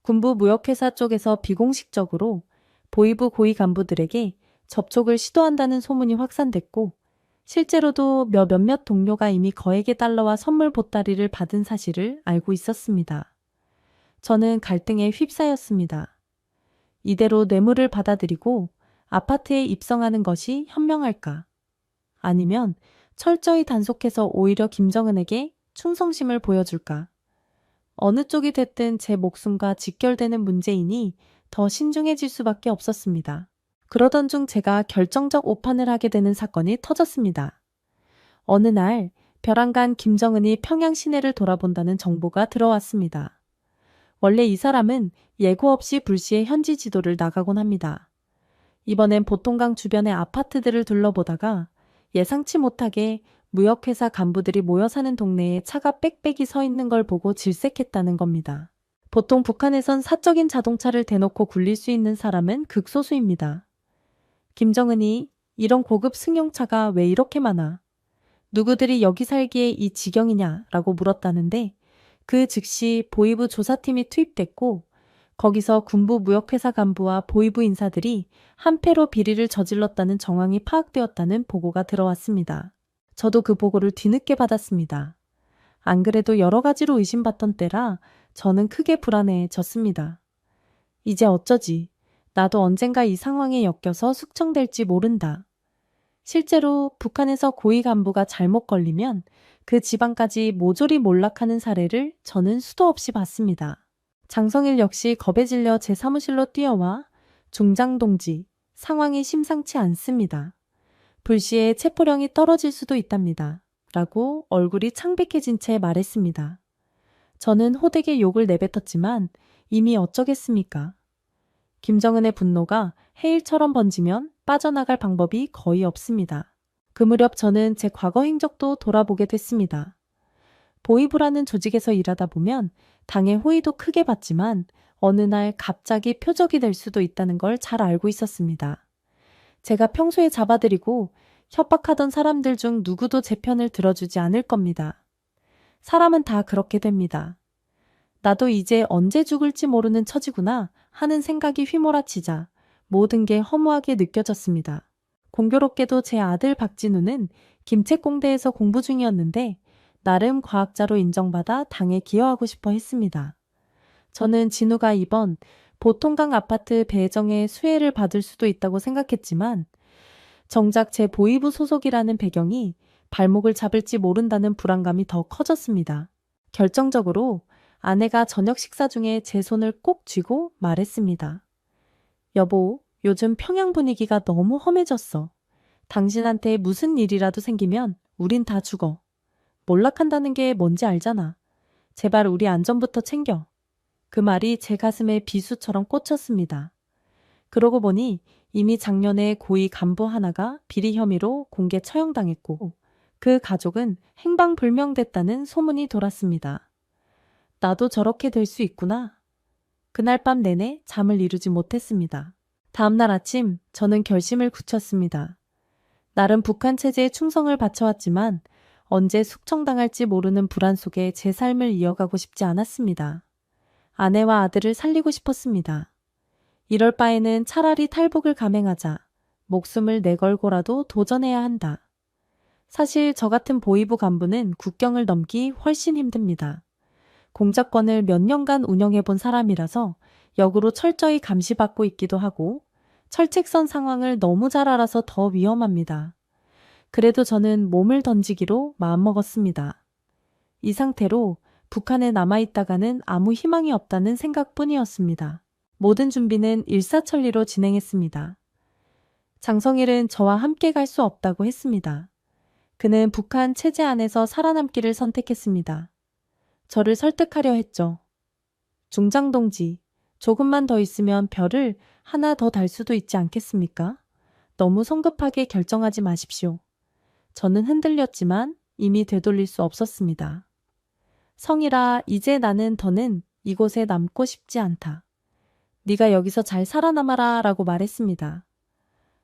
군부 무역회사 쪽에서 비공식적으로 보위부 고위 간부들에게 접촉을 시도한다는 소문이 확산됐고 실제로도 몇몇 동료가 이미 거액의 달러와 선물 보따리를 받은 사실을 알고 있었습니다. 저는 갈등에 휩싸였습니다. 이대로 뇌물을 받아들이고 아파트에 입성하는 것이 현명할까? 아니면 철저히 단속해서 오히려 김정은에게 충성심을 보여줄까? 어느 쪽이 됐든 제 목숨과 직결되는 문제이니 더 신중해질 수밖에 없었습니다. 그러던 중 제가 결정적 오판을 하게 되는 사건이 터졌습니다. 어느 날 벼랑간 김정은이 평양 시내를 돌아본다는 정보가 들어왔습니다. 원래 이 사람은 예고 없이 불시에 현지 지도를 나가곤 합니다. 이번엔 보통강 주변의 아파트들을 둘러보다가 예상치 못하게 무역회사 간부들이 모여 사는 동네에 차가 빽빽이 서 있는 걸 보고 질색했다는 겁니다. 보통 북한에선 사적인 자동차를 대놓고 굴릴 수 있는 사람은 극소수입니다. 김정은이 이런 고급 승용차가 왜 이렇게 많아? 누구들이 여기 살기에 이 지경이냐라고 물었다는데 그 즉시 보이부 조사팀이 투입됐고 거기서 군부 무역회사 간부와 보이부 인사들이 한패로 비리를 저질렀다는 정황이 파악되었다는 보고가 들어왔습니다. 저도 그 보고를 뒤늦게 받았습니다. 안 그래도 여러 가지로 의심받던 때라 저는 크게 불안해졌습니다. 이제 어쩌지? 나도 언젠가 이 상황에 엮여서 숙청될지 모른다. 실제로 북한에서 고위 간부가 잘못 걸리면 그 지방까지 모조리 몰락하는 사례를 저는 수도 없이 봤습니다. 장성일 역시 겁에 질려 제 사무실로 뛰어와 중장 동지, 상황이 심상치 않습니다. 불시에 체포령이 떨어질 수도 있답니다. 라고 얼굴이 창백해진 채 말했습니다. 저는 호되게 욕을 내뱉었지만 이미 어쩌겠습니까? 김정은의 분노가 해일처럼 번지면 빠져나갈 방법이 거의 없습니다. 그 무렵 저는 제 과거 행적도 돌아보게 됐습니다. 보이부라는 조직에서 일하다 보면 당의 호의도 크게 받지만 어느 날 갑자기 표적이 될 수도 있다는 걸 잘 알고 있었습니다. 제가 평소에 잡아들이고 협박하던 사람들 중 누구도 제 편을 들어주지 않을 겁니다. 사람은 다 그렇게 됩니다. 나도 이제 언제 죽을지 모르는 처지구나 하는 생각이 휘몰아치자 모든 게 허무하게 느껴졌습니다. 공교롭게도 제 아들 박진우는 김책공대에서 공부 중이었는데 나름 과학자로 인정받아 당에 기여하고 싶어 했습니다. 저는 진우가 이번 보통강 아파트 배정에 수혜를 받을 수도 있다고 생각했지만 정작 제 보이부 소속이라는 배경이 발목을 잡을지 모른다는 불안감이 더 커졌습니다. 결정적으로 아내가 저녁 식사 중에 제 손을 꼭 쥐고 말했습니다. 여보, 요즘 평양 분위기가 너무 험해졌어. 당신한테 무슨 일이라도 생기면 우린 다 죽어. 몰락한다는 게 뭔지 알잖아. 제발 우리 안전부터 챙겨. 그 말이 제 가슴에 비수처럼 꽂혔습니다. 그러고 보니 이미 작년에 고위 간부 하나가 비리 혐의로 공개 처형당했고 그 가족은 행방불명됐다는 소문이 돌았습니다. 나도 저렇게 될 수 있구나. 그날 밤 내내 잠을 이루지 못했습니다. 다음날 아침 저는 결심을 굳혔습니다. 나름 북한 체제에 충성을 바쳐왔지만 언제 숙청당할지 모르는 불안 속에 제 삶을 이어가고 싶지 않았습니다. 아내와 아들을 살리고 싶었습니다. 이럴 바에는 차라리 탈북을 감행하자 목숨을 내걸고라도 도전해야 한다. 사실 저 같은 보이부 간부는 국경을 넘기 훨씬 힘듭니다. 공작권을 몇 년간 운영해본 사람이라서 역으로 철저히 감시받고 있기도 하고 철책선 상황을 너무 잘 알아서 더 위험합니다. 그래도 저는 몸을 던지기로 마음먹었습니다. 이 상태로 북한에 남아있다가는 아무 희망이 없다는 생각뿐이었습니다. 모든 준비는 일사천리로 진행했습니다. 장성일은 저와 함께 갈 수 없다고 했습니다. 그는 북한 체제 안에서 살아남기를 선택했습니다. 저를 설득하려 했죠. 중장 동지, 조금만 더 있으면 별을 하나 더 달 수도 있지 않겠습니까? 너무 성급하게 결정하지 마십시오. 저는 흔들렸지만 이미 되돌릴 수 없었습니다. 성일아, 이제 나는 더는 이곳에 남고 싶지 않다. 네가 여기서 잘 살아남아라 라고 말했습니다.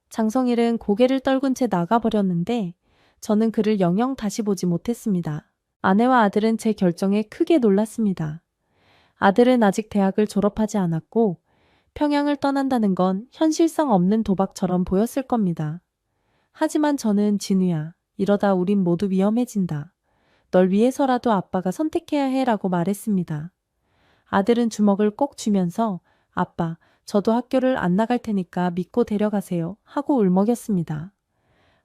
장성일은 고개를 떨군 채 나가버렸는데 저는 그를 영영 다시 보지 못했습니다. 아내와 아들은 제 결정에 크게 놀랐습니다. 아들은 아직 대학을 졸업하지 않았고 평양을 떠난다는 건 현실성 없는 도박처럼 보였을 겁니다. 하지만 저는 진우야, 이러다 우린 모두 위험해진다. 널 위해서라도 아빠가 선택해야 해 라고 말했습니다. 아들은 주먹을 꼭 쥐면서 아빠, 저도 학교를 안 나갈 테니까 믿고 데려가세요 하고 울먹였습니다.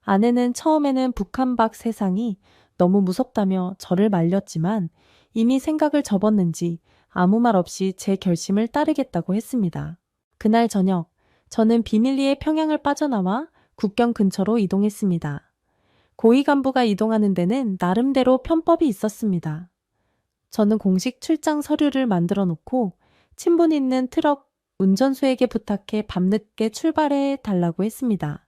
아내는 처음에는 북한 밖 세상이 너무 무섭다며 저를 말렸지만 이미 생각을 접었는지 아무 말 없이 제 결심을 따르겠다고 했습니다. 그날 저녁, 저는 비밀리에 평양을 빠져나와 국경 근처로 이동했습니다. 고위 간부가 이동하는 데는 나름대로 편법이 있었습니다. 저는 공식 출장 서류를 만들어 놓고 친분 있는 트럭 운전수에게 부탁해 밤늦게 출발해 달라고 했습니다.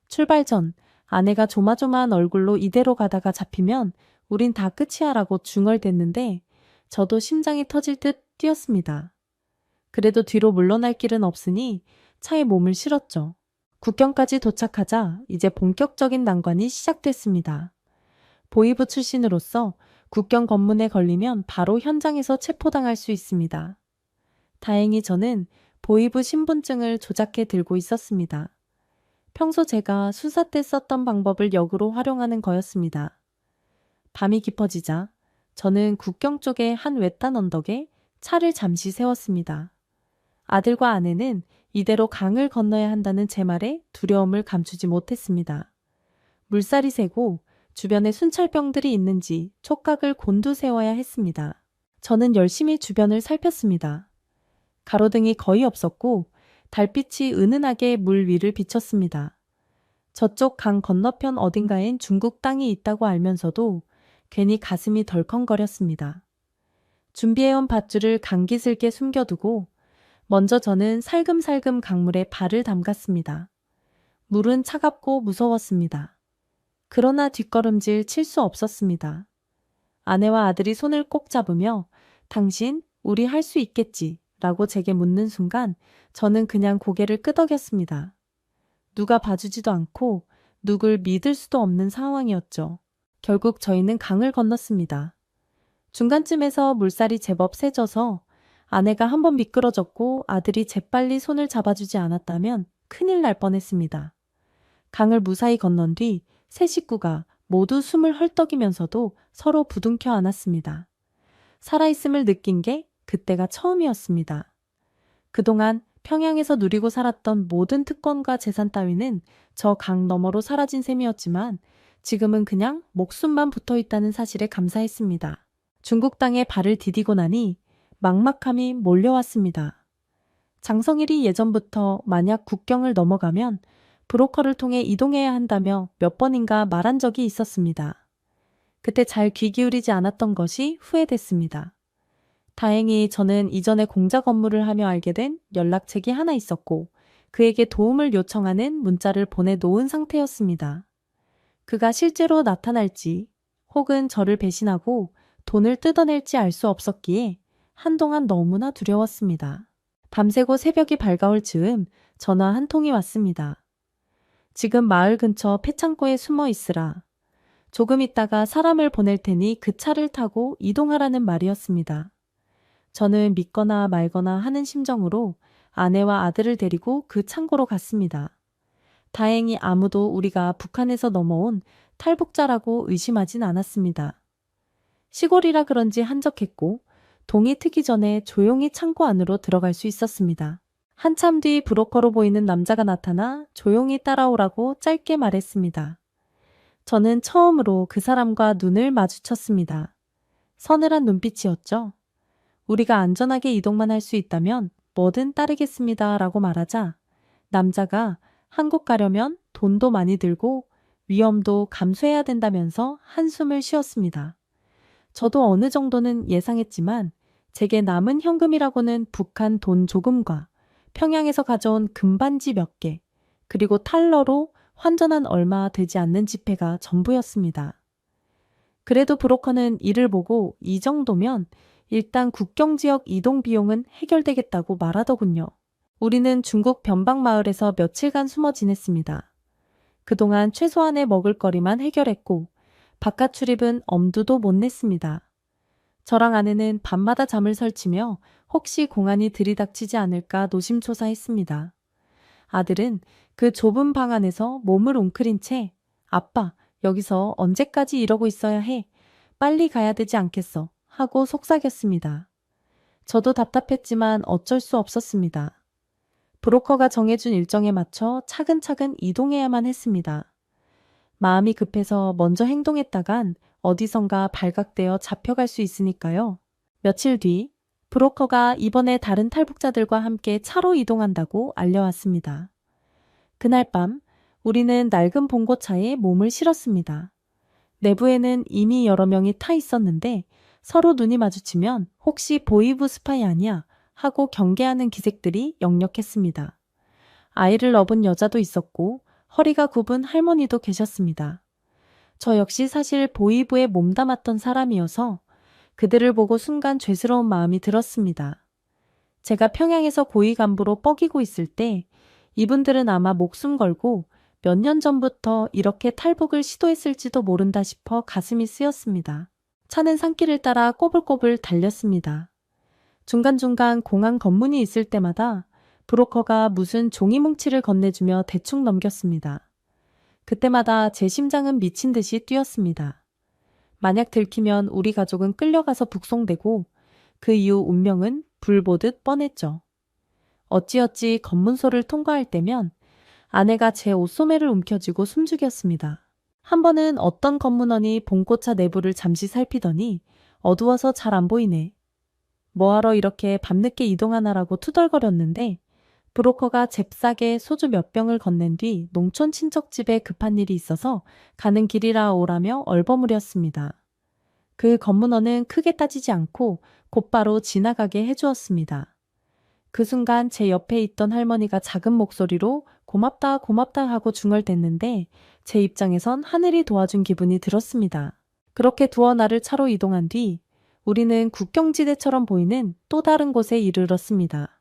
출발 전 아내가 조마조마한 얼굴로 이대로 가다가 잡히면 우린 다 끝이야 라고 중얼댔는데 저도 심장이 터질 듯 뛰었습니다. 그래도 뒤로 물러날 길은 없으니 차에 몸을 실었죠. 국경까지 도착하자 이제 본격적인 난관이 시작됐습니다. 보위부 출신으로서 국경 검문에 걸리면 바로 현장에서 체포당할 수 있습니다. 다행히 저는 보위부 신분증을 조작해 들고 있었습니다. 평소 제가 수사 때 썼던 방법을 역으로 활용하는 거였습니다. 밤이 깊어지자 저는 국경 쪽의 한 외딴 언덕에 차를 잠시 세웠습니다. 아들과 아내는 이대로 강을 건너야 한다는 제 말에 두려움을 감추지 못했습니다. 물살이 세고 주변에 순찰병들이 있는지 촉각을 곤두세워야 했습니다. 저는 열심히 주변을 살폈습니다. 가로등이 거의 없었고 달빛이 은은하게 물 위를 비쳤습니다. 저쪽 강 건너편 어딘가엔 중국 땅이 있다고 알면서도 괜히 가슴이 덜컹거렸습니다. 준비해온 밧줄을 감기슬게 숨겨두고 먼저 저는 살금살금 강물에 발을 담갔습니다. 물은 차갑고 무서웠습니다. 그러나 뒷걸음질 칠 수 없었습니다. 아내와 아들이 손을 꼭 잡으며 당신, 우리 할 수 있겠지 라고 제게 묻는 순간 저는 그냥 고개를 끄덕였습니다. 누가 봐주지도 않고 누굴 믿을 수도 없는 상황이었죠. 결국 저희는 강을 건넜습니다. 중간쯤에서 물살이 제법 세져서 아내가 한번 미끄러졌고 아들이 재빨리 손을 잡아주지 않았다면 큰일 날 뻔했습니다. 강을 무사히 건넌 뒤 세 식구가 모두 숨을 헐떡이면서도 서로 부둥켜 안았습니다. 살아있음을 느낀 게 그때가 처음이었습니다. 그동안 평양에서 누리고 살았던 모든 특권과 재산 따위는 저 강 너머로 사라진 셈이었지만 지금은 그냥 목숨만 붙어있다는 사실에 감사했습니다. 중국 땅에 발을 디디고 나니 막막함이 몰려왔습니다. 장성일이 예전부터 만약 국경을 넘어가면 브로커를 통해 이동해야 한다며 몇 번인가 말한 적이 있었습니다. 그때 잘 귀 기울이지 않았던 것이 후회됐습니다. 다행히 저는 이전에 공작 업무를 하며 알게 된 연락책이 하나 있었고 그에게 도움을 요청하는 문자를 보내놓은 상태였습니다. 그가 실제로 나타날지 혹은 저를 배신하고 돈을 뜯어낼지 알 수 없었기에 한동안 너무나 두려웠습니다. 밤새고 새벽이 밝아올 즈음 전화 한 통이 왔습니다. 지금 마을 근처 폐창고에 숨어 있으라. 조금 있다가 사람을 보낼 테니 그 차를 타고 이동하라는 말이었습니다. 저는 믿거나 말거나 하는 심정으로 아내와 아들을 데리고 그 창고로 갔습니다. 다행히 아무도 우리가 북한에서 넘어온 탈북자라고 의심하진 않았습니다. 시골이라 그런지 한적했고 동이 트기 전에 조용히 창고 안으로 들어갈 수 있었습니다. 한참 뒤 브로커로 보이는 남자가 나타나 조용히 따라오라고 짧게 말했습니다. 저는 처음으로 그 사람과 눈을 마주쳤습니다. 서늘한 눈빛이었죠. 우리가 안전하게 이동만 할 수 있다면 뭐든 따르겠습니다 라고 말하자 남자가 한국 가려면 돈도 많이 들고 위험도 감수해야 된다면서 한숨을 쉬었습니다. 저도 어느 정도는 예상했지만 제게 남은 현금이라고는 북한 돈 조금과 평양에서 가져온 금반지 몇 개, 그리고 탈러로 환전한 얼마 되지 않는 지폐가 전부였습니다. 그래도 브로커는 이를 보고 이 정도면 일단 국경지역 이동 비용은 해결되겠다고 말하더군요. 우리는 중국 변방마을에서 며칠간 숨어 지냈습니다. 그동안 최소한의 먹을거리만 해결했고 바깥 출입은 엄두도 못 냈습니다. 저랑 아내는 밤마다 잠을 설치며 혹시 공안이 들이닥치지 않을까 노심초사했습니다. 아들은 그 좁은 방 안에서 몸을 웅크린 채 아빠, 여기서 언제까지 이러고 있어야 해? 빨리 가야 되지 않겠어? 하고 속삭였습니다. 저도 답답했지만 어쩔 수 없었습니다. 브로커가 정해준 일정에 맞춰 차근차근 이동해야만 했습니다. 마음이 급해서 먼저 행동했다간 어디선가 발각되어 잡혀갈 수 있으니까요. 며칠 뒤 브로커가 이번에 다른 탈북자들과 함께 차로 이동한다고 알려왔습니다. 그날 밤 우리는 낡은 봉고차에 몸을 실었습니다. 내부에는 이미 여러 명이 타 있었는데 서로 눈이 마주치면 혹시 보이브 스파이 아니야 하고 경계하는 기색들이 역력했습니다. 아이를 업은 여자도 있었고 허리가 굽은 할머니도 계셨습니다. 저 역시 사실 보이브에 몸담았던 사람이어서 그들을 보고 순간 죄스러운 마음이 들었습니다. 제가 평양에서 고위 간부로 뻐기고 있을 때 이분들은 아마 목숨 걸고 몇 년 전부터 이렇게 탈북을 시도했을지도 모른다 싶어 가슴이 쓰였습니다. 차는 산길을 따라 꼬불꼬불 달렸습니다. 중간중간 공항 검문이 있을 때마다 브로커가 무슨 종이 뭉치를 건네주며 대충 넘겼습니다. 그때마다 제 심장은 미친 듯이 뛰었습니다. 만약 들키면 우리 가족은 끌려가서 북송되고 그 이후 운명은 불 보듯 뻔했죠. 어찌어찌 검문소를 통과할 때면 아내가 제 옷소매를 움켜쥐고 숨죽였습니다. 한 번은 어떤 검문원이 봉고차 내부를 잠시 살피더니 어두워서 잘 안 보이네. 뭐하러 이렇게 밤늦게 이동하나라고 투덜거렸는데 브로커가 잽싸게 소주 몇 병을 건넨 뒤 농촌 친척집에 급한 일이 있어서 가는 길이라 오라며 얼버무렸습니다. 그 검문원은 크게 따지지 않고 곧바로 지나가게 해주었습니다. 그 순간 제 옆에 있던 할머니가 작은 목소리로 고맙다 고맙다 하고 중얼댔는데 제 입장에선 하늘이 도와준 기분이 들었습니다. 그렇게 두어 날을 차로 이동한 뒤 우리는 국경지대처럼 보이는 또 다른 곳에 이르렀습니다.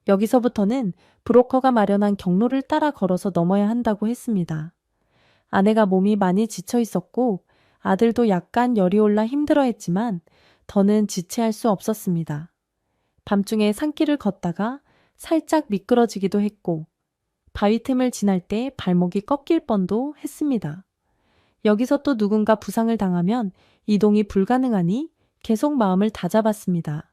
여기서부터는 브로커가 마련한 경로를 따라 걸어서 넘어야 한다고 했습니다. 아내가 몸이 많이 지쳐 있었고 아들도 약간 열이 올라 힘들어했지만 더는 지체할 수 없었습니다. 밤중에 산길을 걷다가 살짝 미끄러지기도 했고 바위 틈을 지날 때 발목이 꺾일 뻔도 했습니다. 여기서 또 누군가 부상을 당하면 이동이 불가능하니 계속 마음을 다잡았습니다.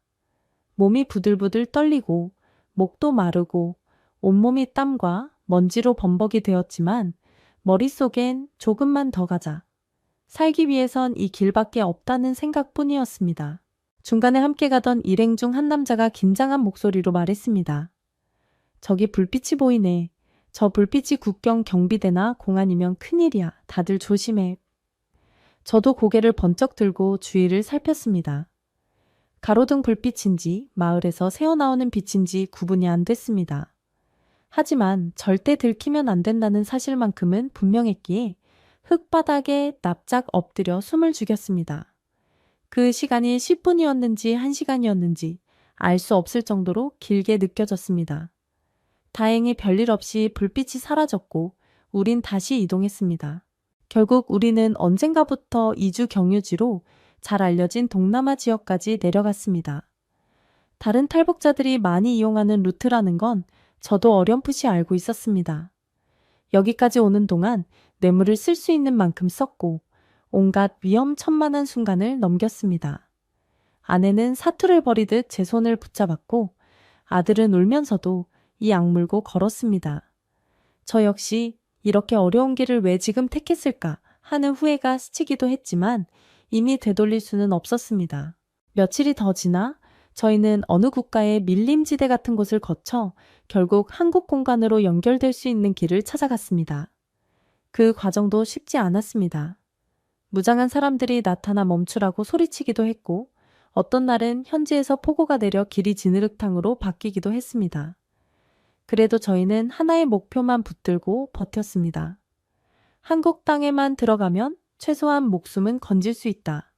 몸이 부들부들 떨리고 목도 마르고 온몸이 땀과 먼지로 범벅이 되었지만 머릿속엔 조금만 더 가자. 살기 위해선 이 길밖에 없다는 생각뿐이었습니다. 중간에 함께 가던 일행 중 한 남자가 긴장한 목소리로 말했습니다. 저기 불빛이 보이네. 저 불빛이 국경 경비대나 공안이면 큰일이야. 다들 조심해. 저도 고개를 번쩍 들고 주위를 살폈습니다. 가로등 불빛인지 마을에서 새어나오는 빛인지 구분이 안 됐습니다. 하지만 절대 들키면 안 된다는 사실만큼은 분명했기에 흙바닥에 납작 엎드려 숨을 죽였습니다. 그 시간이 10분이었는지 1시간이었는지 알 수 없을 정도로 길게 느껴졌습니다. 다행히 별일 없이 불빛이 사라졌고 우린 다시 이동했습니다. 결국 우리는 언젠가부터 이주 경유지로 잘 알려진 동남아 지역까지 내려갔습니다. 다른 탈북자들이 많이 이용하는 루트라는 건 저도 어렴풋이 알고 있었습니다. 여기까지 오는 동안 뇌물을 쓸 수 있는 만큼 썼고 온갖 위험천만한 순간을 넘겼습니다. 아내는 사투를 벌이듯 제 손을 붙잡았고 아들은 울면서도 이 악물고 걸었습니다. 저 역시 이렇게 어려운 길을 왜 지금 택했을까 하는 후회가 스치기도 했지만 이미 되돌릴 수는 없었습니다. 며칠이 더 지나 저희는 어느 국가의 밀림지대 같은 곳을 거쳐 결국 한국 공간으로 연결될 수 있는 길을 찾아갔습니다. 그 과정도 쉽지 않았습니다. 무장한 사람들이 나타나 멈추라고 소리치기도 했고 어떤 날은 현지에서 폭우가 내려 길이 지느러탕으로 바뀌기도 했습니다. 그래도 저희는 하나의 목표만 붙들고 버텼습니다. 한국 땅에만 들어가면 최소한 목숨은 건질 수 있다.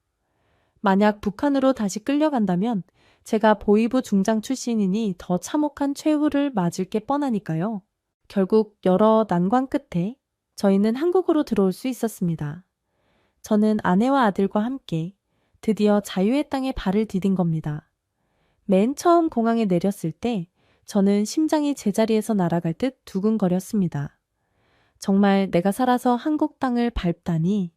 만약 북한으로 다시 끌려간다면 제가 보위부 중장 출신이니 더 참혹한 최후를 맞을 게 뻔하니까요. 결국 여러 난관 끝에 저희는 한국으로 들어올 수 있었습니다. 저는 아내와 아들과 함께 드디어 자유의 땅에 발을 디딘 겁니다. 맨 처음 공항에 내렸을 때 저는 심장이 제자리에서 날아갈 듯 두근거렸습니다. 정말 내가 살아서 한국 땅을 밟다니.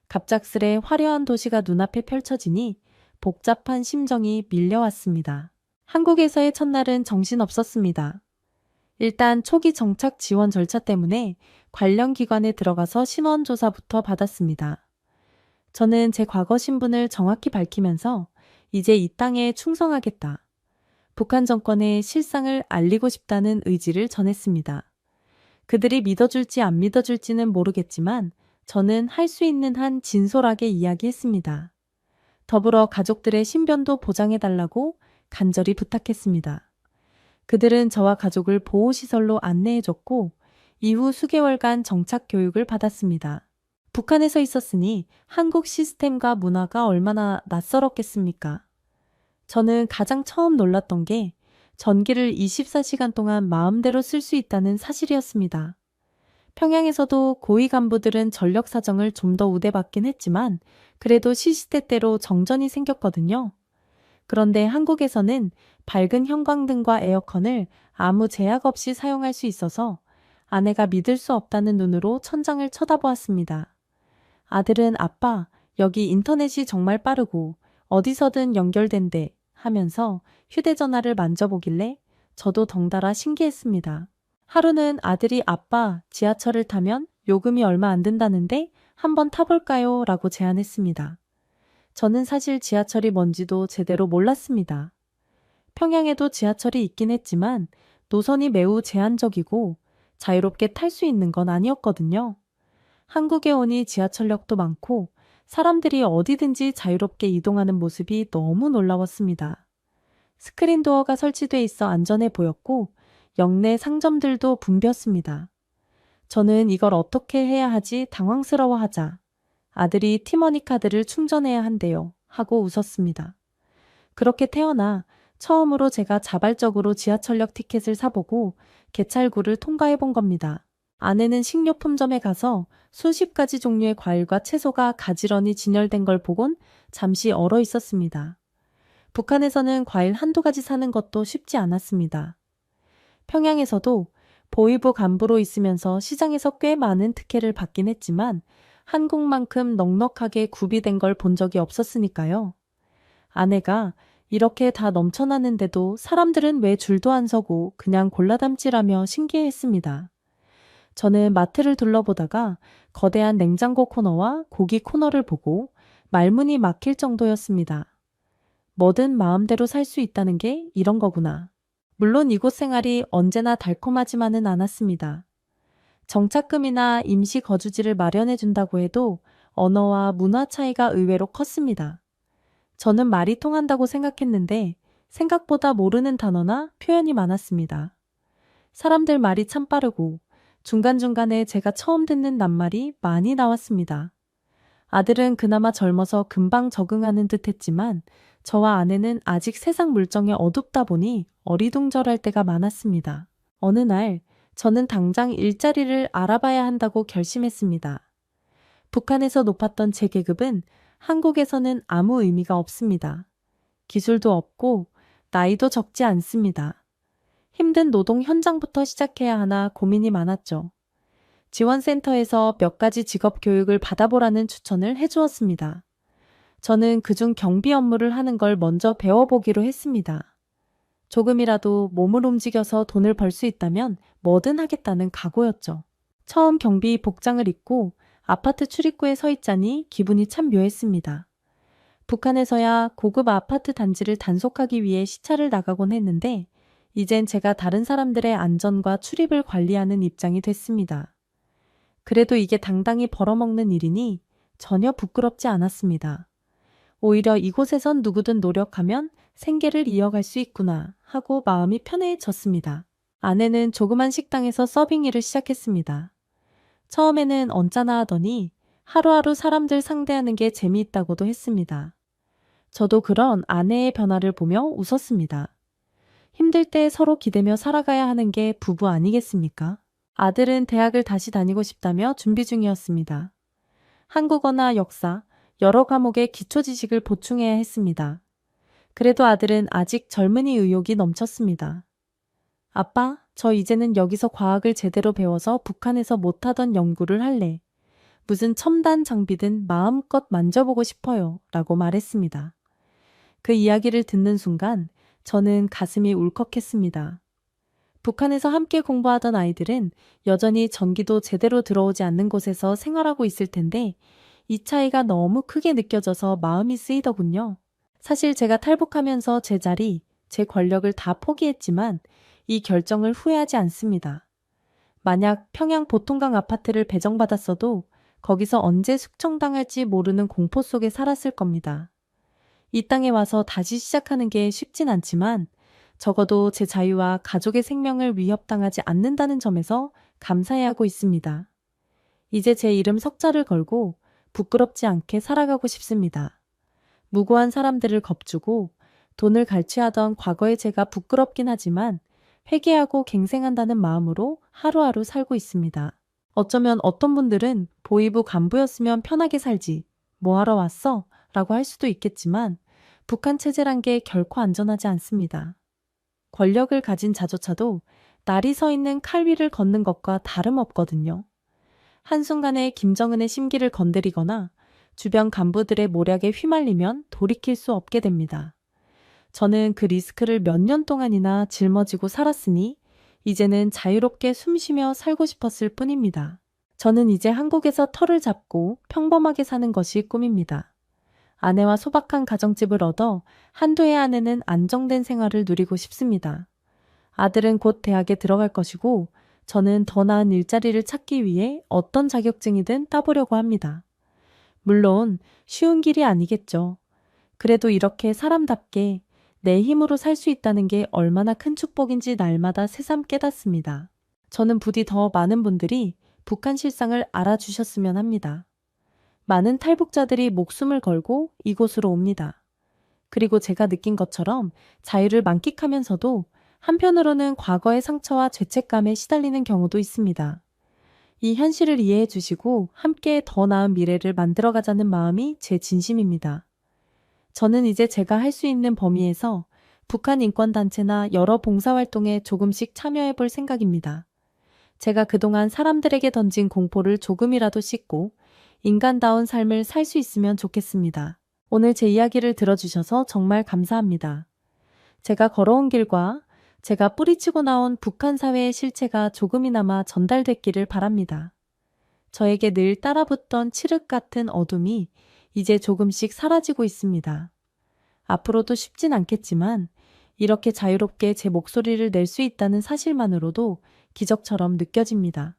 갑작스레 화려한 도시가 눈앞에 펼쳐지니 복잡한 심정이 밀려왔습니다. 한국에서의 첫날은 정신없었습니다. 일단 초기 정착 지원 절차 때문에 관련 기관에 들어가서 신원 조사부터 받았습니다. 저는 제 과거 신분을 정확히 밝히면서 이제 이 땅에 충성하겠다. 북한 정권에 실상을 알리고 싶다는 의지를 전했습니다. 그들이 믿어줄지 안 믿어줄지는 모르겠지만 저는 할 수 있는 한 진솔하게 이야기했습니다. 더불어 가족들의 신변도 보장해달라고 간절히 부탁했습니다. 그들은 저와 가족을 보호시설로 안내해줬고 이후 수개월간 정착 교육을 받았습니다. 북한에서 있었으니 한국 시스템과 문화가 얼마나 낯설었겠습니까? 저는 가장 처음 놀랐던 게 전기를 24시간 동안 마음대로 쓸 수 있다는 사실이었습니다. 평양에서도 고위 간부들은 전력 사정을 좀 더 우대받긴 했지만 그래도 시시때때로 정전이 생겼거든요. 그런데 한국에서는 밝은 형광등과 에어컨을 아무 제약 없이 사용할 수 있어서 아내가 믿을 수 없다는 눈으로 천장을 쳐다보았습니다. 아들은 아빠, 여기 인터넷이 정말 빠르고 어디서든 연결된대 하면서 휴대전화를 만져보길래 저도 덩달아 신기했습니다. 하루는 아들이 아빠, 지하철을 타면 요금이 얼마 안 든다는데 한번 타볼까요? 라고 제안했습니다. 저는 사실 지하철이 뭔지도 제대로 몰랐습니다. 평양에도 지하철이 있긴 했지만 노선이 매우 제한적이고 자유롭게 탈 수 있는 건 아니었거든요. 한국에 오니 지하철역도 많고 사람들이 어디든지 자유롭게 이동하는 모습이 너무 놀라웠습니다. 스크린 도어가 설치돼 있어 안전해 보였고 역내 상점들도 붐볐습니다. 저는 이걸 어떻게 해야 하지 당황스러워하자 아들이 티머니 카드를 충전해야 한대요 하고 웃었습니다. 그렇게 태어나 처음으로 제가 자발적으로 지하철역 티켓을 사보고 개찰구를 통과해 본 겁니다. 아내는 식료품점에 가서 수십 가지 종류의 과일과 채소가 가지런히 진열된 걸 보곤 잠시 얼어 있었습니다. 북한에서는 과일 한두 가지 사는 것도 쉽지 않았습니다. 평양에서도 보위부 간부로 있으면서 시장에서 꽤 많은 특혜를 받긴 했지만 한국만큼 넉넉하게 구비된 걸 본 적이 없었으니까요. 아내가 이렇게 다 넘쳐나는데도 사람들은 왜 줄도 안 서고 그냥 골라담지라며 신기해했습니다. 저는 마트를 둘러보다가 거대한 냉장고 코너와 고기 코너를 보고 말문이 막힐 정도였습니다. 뭐든 마음대로 살 수 있다는 게 이런 거구나. 물론 이곳 생활이 언제나 달콤하지만은 않았습니다. 정착금이나 임시 거주지를 마련해 준다고 해도 언어와 문화 차이가 의외로 컸습니다. 저는 말이 통한다고 생각했는데 생각보다 모르는 단어나 표현이 많았습니다. 사람들 말이 참 빠르고 중간중간에 제가 처음 듣는 낱말이 많이 나왔습니다. 아들은 그나마 젊어서 금방 적응하는 듯 했지만 저와 아내는 아직 세상 물정에 어둡다 보니 어리둥절할 때가 많았습니다. 어느 날 저는 당장 일자리를 알아봐야 한다고 결심했습니다. 북한에서 높았던 제 계급은 한국에서는 아무 의미가 없습니다. 기술도 없고 나이도 적지 않습니다. 힘든 노동 현장부터 시작해야 하나 고민이 많았죠. 지원센터에서 몇 가지 직업 교육을 받아보라는 추천을 해주었습니다. 저는 그중 경비 업무를 하는 걸 먼저 배워보기로 했습니다. 조금이라도 몸을 움직여서 돈을 벌 수 있다면 뭐든 하겠다는 각오였죠. 처음 경비 복장을 입고 아파트 출입구에 서 있자니 기분이 참 묘했습니다. 북한에서야 고급 아파트 단지를 단속하기 위해 시차를 나가곤 했는데 이젠 제가 다른 사람들의 안전과 출입을 관리하는 입장이 됐습니다. 그래도 이게 당당히 벌어먹는 일이니 전혀 부끄럽지 않았습니다. 오히려 이곳에선 누구든 노력하면 생계를 이어갈 수 있구나 하고 마음이 편해졌습니다. 아내는 조그만 식당에서 서빙 일을 시작했습니다. 처음에는 언짢아 하더니 하루하루 사람들 상대하는 게 재미있다고도 했습니다. 저도 그런 아내의 변화를 보며 웃었습니다. 힘들 때 서로 기대며 살아가야 하는 게 부부 아니겠습니까? 아들은 대학을 다시 다니고 싶다며 준비 중이었습니다. 한국어나 역사, 여러 과목의 기초 지식을 보충해야 했습니다. 그래도 아들은 아직 젊은이 의욕이 넘쳤습니다. 아빠, 저 이제는 여기서 과학을 제대로 배워서 북한에서 못하던 연구를 할래. 무슨 첨단 장비든 마음껏 만져보고 싶어요. 라고 말했습니다. 그 이야기를 듣는 순간 저는 가슴이 울컥했습니다. 북한에서 함께 공부하던 아이들은 여전히 전기도 제대로 들어오지 않는 곳에서 생활하고 있을 텐데 이 차이가 너무 크게 느껴져서 마음이 쓰이더군요. 사실 제가 탈북하면서 제 자리, 제 권력을 다 포기했지만 이 결정을 후회하지 않습니다. 만약 평양 보통강 아파트를 배정받았어도 거기서 언제 숙청당할지 모르는 공포 속에 살았을 겁니다. 이 땅에 와서 다시 시작하는 게 쉽진 않지만 적어도 제 자유와 가족의 생명을 위협당하지 않는다는 점에서 감사해하고 있습니다. 이제 제 이름 석자를 걸고 부끄럽지 않게 살아가고 싶습니다. 무고한 사람들을 겁주고 돈을 갈취하던 과거의 제가 부끄럽긴 하지만 회개하고 갱생한다는 마음으로 하루하루 살고 있습니다. 어쩌면 어떤 분들은 보위부 간부였으면 편하게 살지, 뭐하러 왔어? 라고 할 수도 있겠지만 북한 체제란 게 결코 안전하지 않습니다. 권력을 가진 자조차도 날이 서 있는 칼 위를 걷는 것과 다름없거든요. 한순간에 김정은의 심기를 건드리거나 주변 간부들의 모략에 휘말리면 돌이킬 수 없게 됩니다. 저는 그 리스크를 몇 년 동안이나 짊어지고 살았으니 이제는 자유롭게 숨쉬며 살고 싶었을 뿐입니다. 저는 이제 한국에서 터를 잡고 평범하게 사는 것이 꿈입니다. 아내와 소박한 가정집을 얻어 한두 해 안에는 안정된 생활을 누리고 싶습니다. 아들은 곧 대학에 들어갈 것이고 저는 더 나은 일자리를 찾기 위해 어떤 자격증이든 따보려고 합니다. 물론 쉬운 길이 아니겠죠. 그래도 이렇게 사람답게 내 힘으로 살 수 있다는 게 얼마나 큰 축복인지 날마다 새삼 깨닫습니다. 저는 부디 더 많은 분들이 북한 실상을 알아주셨으면 합니다. 많은 탈북자들이 목숨을 걸고 이곳으로 옵니다. 그리고 제가 느낀 것처럼 자유를 만끽하면서도 한편으로는 과거의 상처와 죄책감에 시달리는 경우도 있습니다. 이 현실을 이해해 주시고 함께 더 나은 미래를 만들어가자는 마음이 제 진심입니다. 저는 이제 제가 할 수 있는 범위에서 북한 인권단체나 여러 봉사활동에 조금씩 참여해 볼 생각입니다. 제가 그동안 사람들에게 던진 공포를 조금이라도 씻고 인간다운 삶을 살 수 있으면 좋겠습니다. 오늘 제 이야기를 들어주셔서 정말 감사합니다. 제가 걸어온 길과 제가 뿌리치고 나온 북한 사회의 실체가 조금이나마 전달됐기를 바랍니다. 저에게 늘 따라붙던 칠흑 같은 어둠이 이제 조금씩 사라지고 있습니다. 앞으로도 쉽진 않겠지만 이렇게 자유롭게 제 목소리를 낼 수 있다는 사실만으로도 기적처럼 느껴집니다.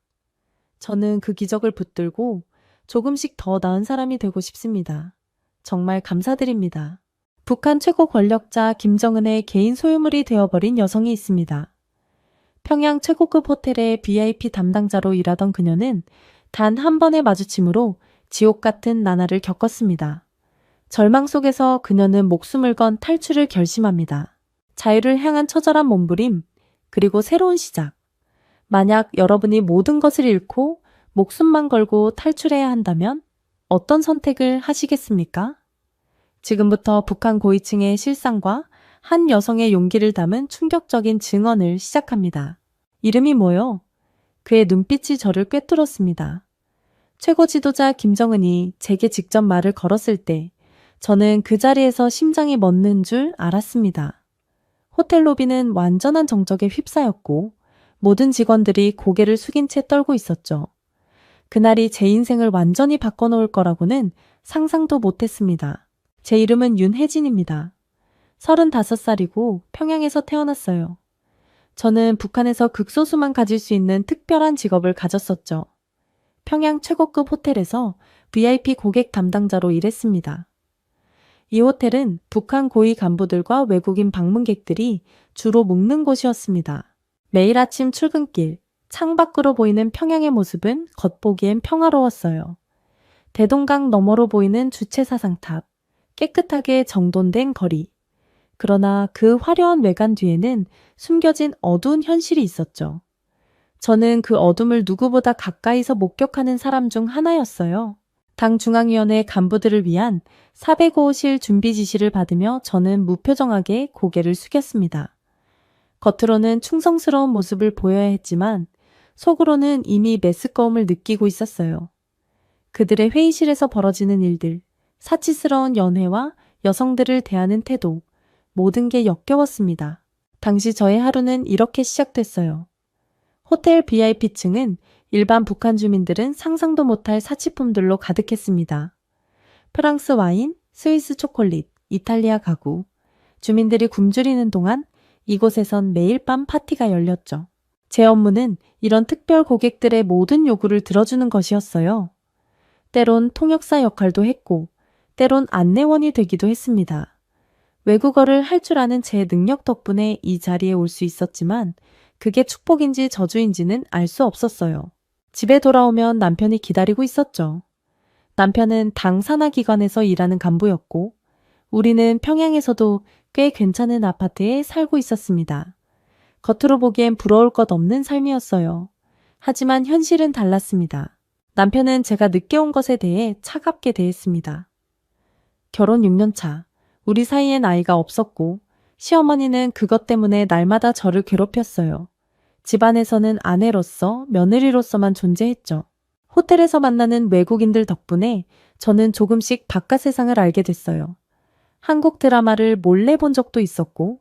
저는 그 기적을 붙들고 조금씩 더 나은 사람이 되고 싶습니다. 정말 감사드립니다. 북한 최고 권력자 김정은의 개인 소유물이 되어버린 여성이 있습니다. 평양 최고급 호텔의 VIP 담당자로 일하던 그녀는 단 한 번의 마주침으로 지옥 같은 나날을 겪었습니다. 절망 속에서 그녀는 목숨을 건 탈출을 결심합니다. 자유를 향한 처절한 몸부림, 그리고 새로운 시작. 만약 여러분이 모든 것을 잃고 목숨만 걸고 탈출해야 한다면 어떤 선택을 하시겠습니까? 지금부터 북한 고위층의 실상과 한 여성의 용기를 담은 충격적인 증언을 시작합니다. 이름이 뭐요? 그의 눈빛이 저를 꿰뚫었습니다. 최고 지도자 김정은이 제게 직접 말을 걸었을 때 저는 그 자리에서 심장이 멎는 줄 알았습니다. 호텔 로비는 완전한 정적에 휩싸였고 모든 직원들이 고개를 숙인 채 떨고 있었죠. 그날이 제 인생을 완전히 바꿔놓을 거라고는 상상도 못했습니다. 제 이름은 윤혜진입니다. 35살이고 평양에서 태어났어요. 저는 북한에서 극소수만 가질 수 있는 특별한 직업을 가졌었죠. 평양 최고급 호텔에서 VIP 고객 담당자로 일했습니다. 이 호텔은 북한 고위 간부들과 외국인 방문객들이 주로 묵는 곳이었습니다. 매일 아침 출근길, 창밖으로 보이는 평양의 모습은 겉보기엔 평화로웠어요. 대동강 너머로 보이는 주체사상탑, 깨끗하게 정돈된 거리. 그러나 그 화려한 외관 뒤에는 숨겨진 어두운 현실이 있었죠. 저는 그 어둠을 누구보다 가까이서 목격하는 사람 중 하나였어요. 당 중앙위원회 간부들을 위한 405호실 준비 지시를 받으며 저는 무표정하게 고개를 숙였습니다. 겉으로는 충성스러운 모습을 보여야 했지만 속으로는 이미 메스꺼움을 느끼고 있었어요. 그들의 회의실에서 벌어지는 일들, 사치스러운 연회와 여성들을 대하는 태도, 모든 게 역겨웠습니다. 당시 저의 하루는 이렇게 시작됐어요. 호텔 VIP층은 일반 북한 주민들은 상상도 못할 사치품들로 가득했습니다. 프랑스 와인, 스위스 초콜릿, 이탈리아 가구, 주민들이 굶주리는 동안 이곳에선 매일 밤 파티가 열렸죠. 제 업무는 이런 특별 고객들의 모든 요구를 들어주는 것이었어요. 때론 통역사 역할도 했고, 때론 안내원이 되기도 했습니다. 외국어를 할 줄 아는 제 능력 덕분에 이 자리에 올 수 있었지만, 그게 축복인지 저주인지는 알 수 없었어요. 집에 돌아오면 남편이 기다리고 있었죠. 남편은 당 산하기관에서 일하는 간부였고, 우리는 평양에서도 꽤 괜찮은 아파트에 살고 있었습니다. 겉으로 보기엔 부러울 것 없는 삶이었어요. 하지만 현실은 달랐습니다. 남편은 제가 늦게 온 것에 대해 차갑게 대했습니다. 결혼 6년 차, 우리 사이엔 아이가 없었고 시어머니는 그것 때문에 날마다 저를 괴롭혔어요. 집안에서는 아내로서 며느리로서만 존재했죠. 호텔에서 만나는 외국인들 덕분에 저는 조금씩 바깥 세상을 알게 됐어요. 한국 드라마를 몰래 본 적도 있었고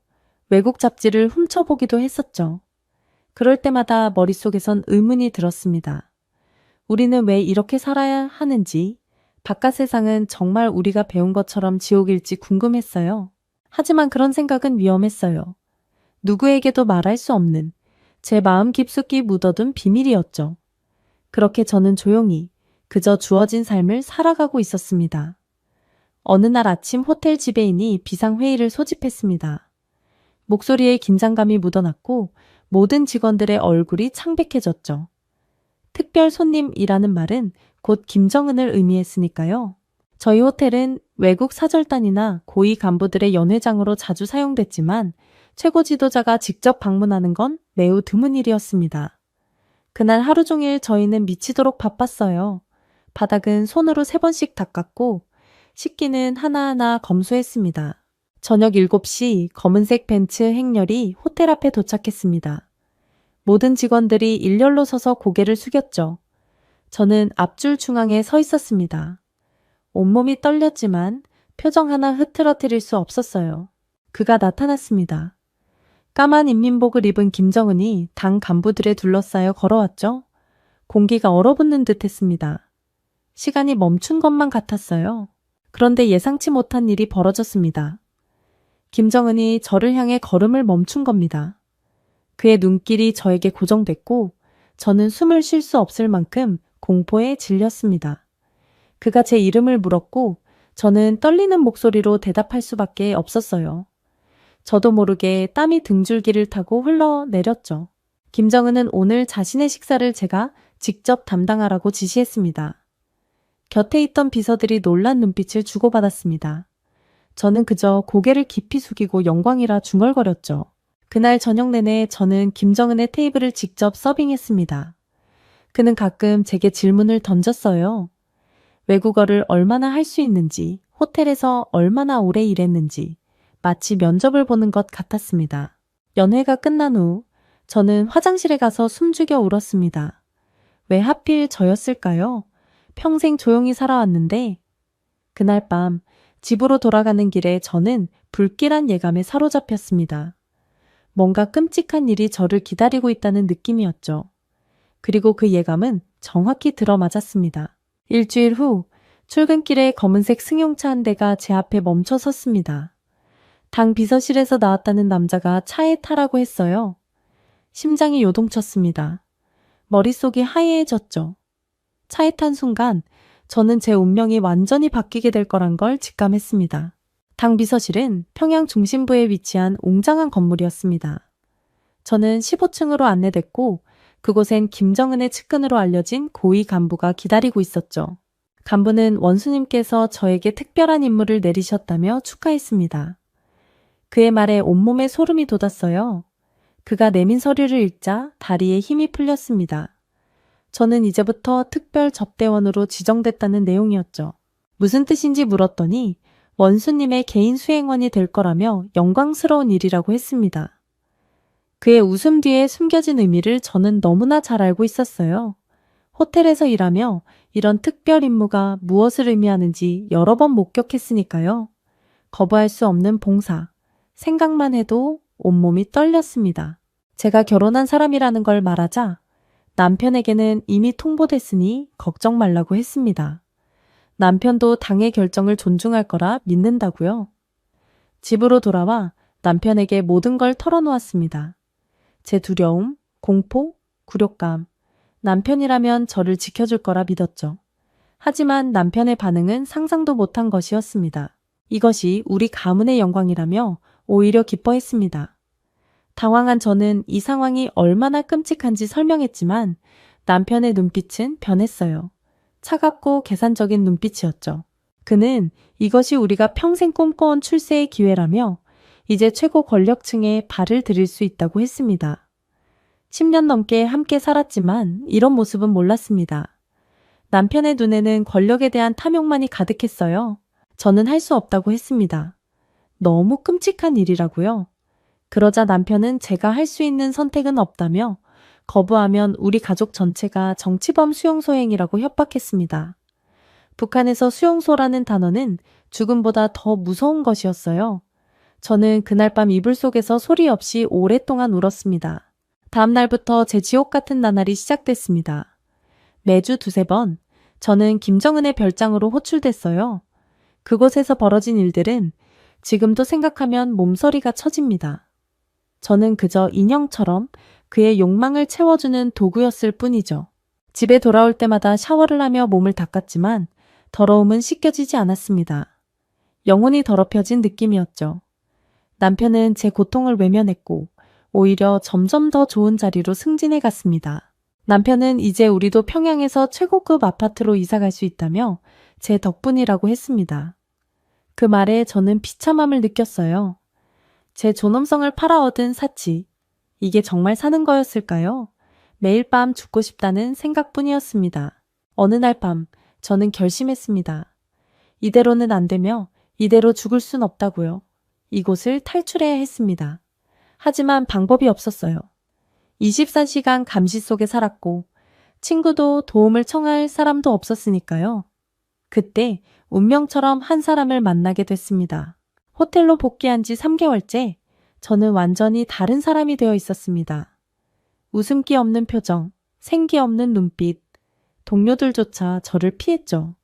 외국 잡지를 훔쳐보기도 했었죠. 그럴 때마다 머릿속에선 의문이 들었습니다. 우리는 왜 이렇게 살아야 하는지, 바깥 세상은 정말 우리가 배운 것처럼 지옥일지 궁금했어요. 하지만 그런 생각은 위험했어요. 누구에게도 말할 수 없는 제 마음 깊숙이 묻어둔 비밀이었죠. 그렇게 저는 조용히 그저 주어진 삶을 살아가고 있었습니다. 어느 날 아침 호텔 지배인이 비상회의를 소집했습니다. 목소리에 긴장감이 묻어났고 모든 직원들의 얼굴이 창백해졌죠. 특별 손님이라는 말은 곧 김정은을 의미했으니까요. 저희 호텔은 외국 사절단이나 고위 간부들의 연회장으로 자주 사용됐지만 최고 지도자가 직접 방문하는 건 매우 드문 일이었습니다. 그날 하루 종일 저희는 미치도록 바빴어요. 바닥은 손으로 3번씩 닦았고 식기는 하나하나 검수했습니다. 저녁 7시 검은색 벤츠 행렬이 호텔 앞에 도착했습니다. 모든 직원들이 일렬로 서서 고개를 숙였죠. 저는 앞줄 중앙에 서 있었습니다. 온몸이 떨렸지만 표정 하나 흐트러뜨릴 수 없었어요. 그가 나타났습니다. 까만 인민복을 입은 김정은이 당 간부들에 둘러싸여 걸어왔죠. 공기가 얼어붙는 듯 했습니다. 시간이 멈춘 것만 같았어요. 그런데 예상치 못한 일이 벌어졌습니다. 김정은이 저를 향해 걸음을 멈춘 겁니다. 그의 눈길이 저에게 고정됐고 저는 숨을 쉴 수 없을 만큼 공포에 질렸습니다. 그가 제 이름을 물었고 저는 떨리는 목소리로 대답할 수밖에 없었어요. 저도 모르게 땀이 등줄기를 타고 흘러내렸죠. 김정은은 오늘 자신의 식사를 제가 직접 담당하라고 지시했습니다. 곁에 있던 비서들이 놀란 눈빛을 주고받았습니다. 저는 그저 고개를 깊이 숙이고 영광이라 중얼거렸죠. 그날 저녁 내내 저는 김정은의 테이블을 직접 서빙했습니다. 그는 가끔 제게 질문을 던졌어요. 외국어를 얼마나 할 수 있는지, 호텔에서 얼마나 오래 일했는지, 마치 면접을 보는 것 같았습니다. 연회가 끝난 후 저는 화장실에 가서 숨죽여 울었습니다. 왜 하필 저였을까요? 평생 조용히 살아왔는데 그날 밤 집으로 돌아가는 길에 저는 불길한 예감에 사로잡혔습니다. 뭔가 끔찍한 일이 저를 기다리고 있다는 느낌이었죠. 그리고 그 예감은 정확히 들어맞았습니다. 일주일 후 출근길에 검은색 승용차 한 대가 제 앞에 멈춰 섰습니다. 당 비서실에서 나왔다는 남자가 차에 타라고 했어요. 심장이 요동쳤습니다. 머릿속이 하얘해졌죠. 차에 탄 순간 저는 제 운명이 완전히 바뀌게 될 거란 걸 직감했습니다. 당 비서실은 평양 중심부에 위치한 웅장한 건물이었습니다. 저는 15층으로 안내됐고 그곳엔 김정은의 측근으로 알려진 고위 간부가 기다리고 있었죠. 간부는 원수님께서 저에게 특별한 임무를 내리셨다며 축하했습니다. 그의 말에 온몸에 소름이 돋았어요. 그가 내민 서류를 읽자 다리에 힘이 풀렸습니다. 저는 이제부터 특별 접대원으로 지정됐다는 내용이었죠. 무슨 뜻인지 물었더니 원수님의 개인 수행원이 될 거라며 영광스러운 일이라고 했습니다. 그의 웃음 뒤에 숨겨진 의미를 저는 너무나 잘 알고 있었어요. 호텔에서 일하며 이런 특별 임무가 무엇을 의미하는지 여러 번 목격했으니까요. 거부할 수 없는 봉사, 생각만 해도 온몸이 떨렸습니다. 제가 결혼한 사람이라는 걸 말하자 남편에게는 이미 통보됐으니 걱정 말라고 했습니다. 남편도 당의 결정을 존중할 거라 믿는다고요. 집으로 돌아와 남편에게 모든 걸 털어놓았습니다. 제 두려움, 공포, 굴욕감. 남편이라면 저를 지켜줄 거라 믿었죠. 하지만 남편의 반응은 상상도 못한 것이었습니다. 이것이 우리 가문의 영광이라며 오히려 기뻐했습니다. 당황한 저는 이 상황이 얼마나 끔찍한지 설명했지만 남편의 눈빛은 변했어요. 차갑고 계산적인 눈빛이었죠. 그는 이것이 우리가 평생 꿈꿔온 출세의 기회라며 이제 최고 권력층에 발을 들일 수 있다고 했습니다. 10년 넘게 함께 살았지만 이런 모습은 몰랐습니다. 남편의 눈에는 권력에 대한 탐욕만이 가득했어요. 저는 할 수 없다고 했습니다. 너무 끔찍한 일이라고요. 그러자 남편은 제가 할 수 있는 선택은 없다며 거부하면 우리 가족 전체가 정치범 수용소행이라고 협박했습니다. 북한에서 수용소라는 단어는 죽음보다 더 무서운 것이었어요. 저는 그날 밤 이불 속에서 소리 없이 오랫동안 울었습니다. 다음 날부터 제 지옥 같은 나날이 시작됐습니다. 매주 두세 번 저는 김정은의 별장으로 호출됐어요. 그곳에서 벌어진 일들은 지금도 생각하면 몸서리가 쳐집니다. 저는 그저 인형처럼 그의 욕망을 채워주는 도구였을 뿐이죠. 집에 돌아올 때마다 샤워를 하며 몸을 닦았지만 더러움은 씻겨지지 않았습니다. 영혼이 더럽혀진 느낌이었죠. 남편은 제 고통을 외면했고 오히려 점점 더 좋은 자리로 승진해 갔습니다. 남편은 이제 우리도 평양에서 최고급 아파트로 이사 갈 수 있다며 제 덕분이라고 했습니다. 그 말에 저는 비참함을 느꼈어요. 제 존엄성을 팔아 얻은 사치. 이게 정말 사는 거였을까요? 매일 밤 죽고 싶다는 생각뿐이었습니다. 어느 날 밤 저는 결심했습니다. 이대로는 안 되며 이대로 죽을 순 없다고요. 이곳을 탈출해야 했습니다. 하지만 방법이 없었어요. 24시간 감시 속에 살았고 친구도 도움을 청할 사람도 없었으니까요. 그때 운명처럼 한 사람을 만나게 됐습니다. 호텔로 복귀한 지 3개월째 저는 완전히 다른 사람이 되어 있었습니다. 웃음기 없는 표정, 생기 없는 눈빛, 동료들조차 저를 피했죠.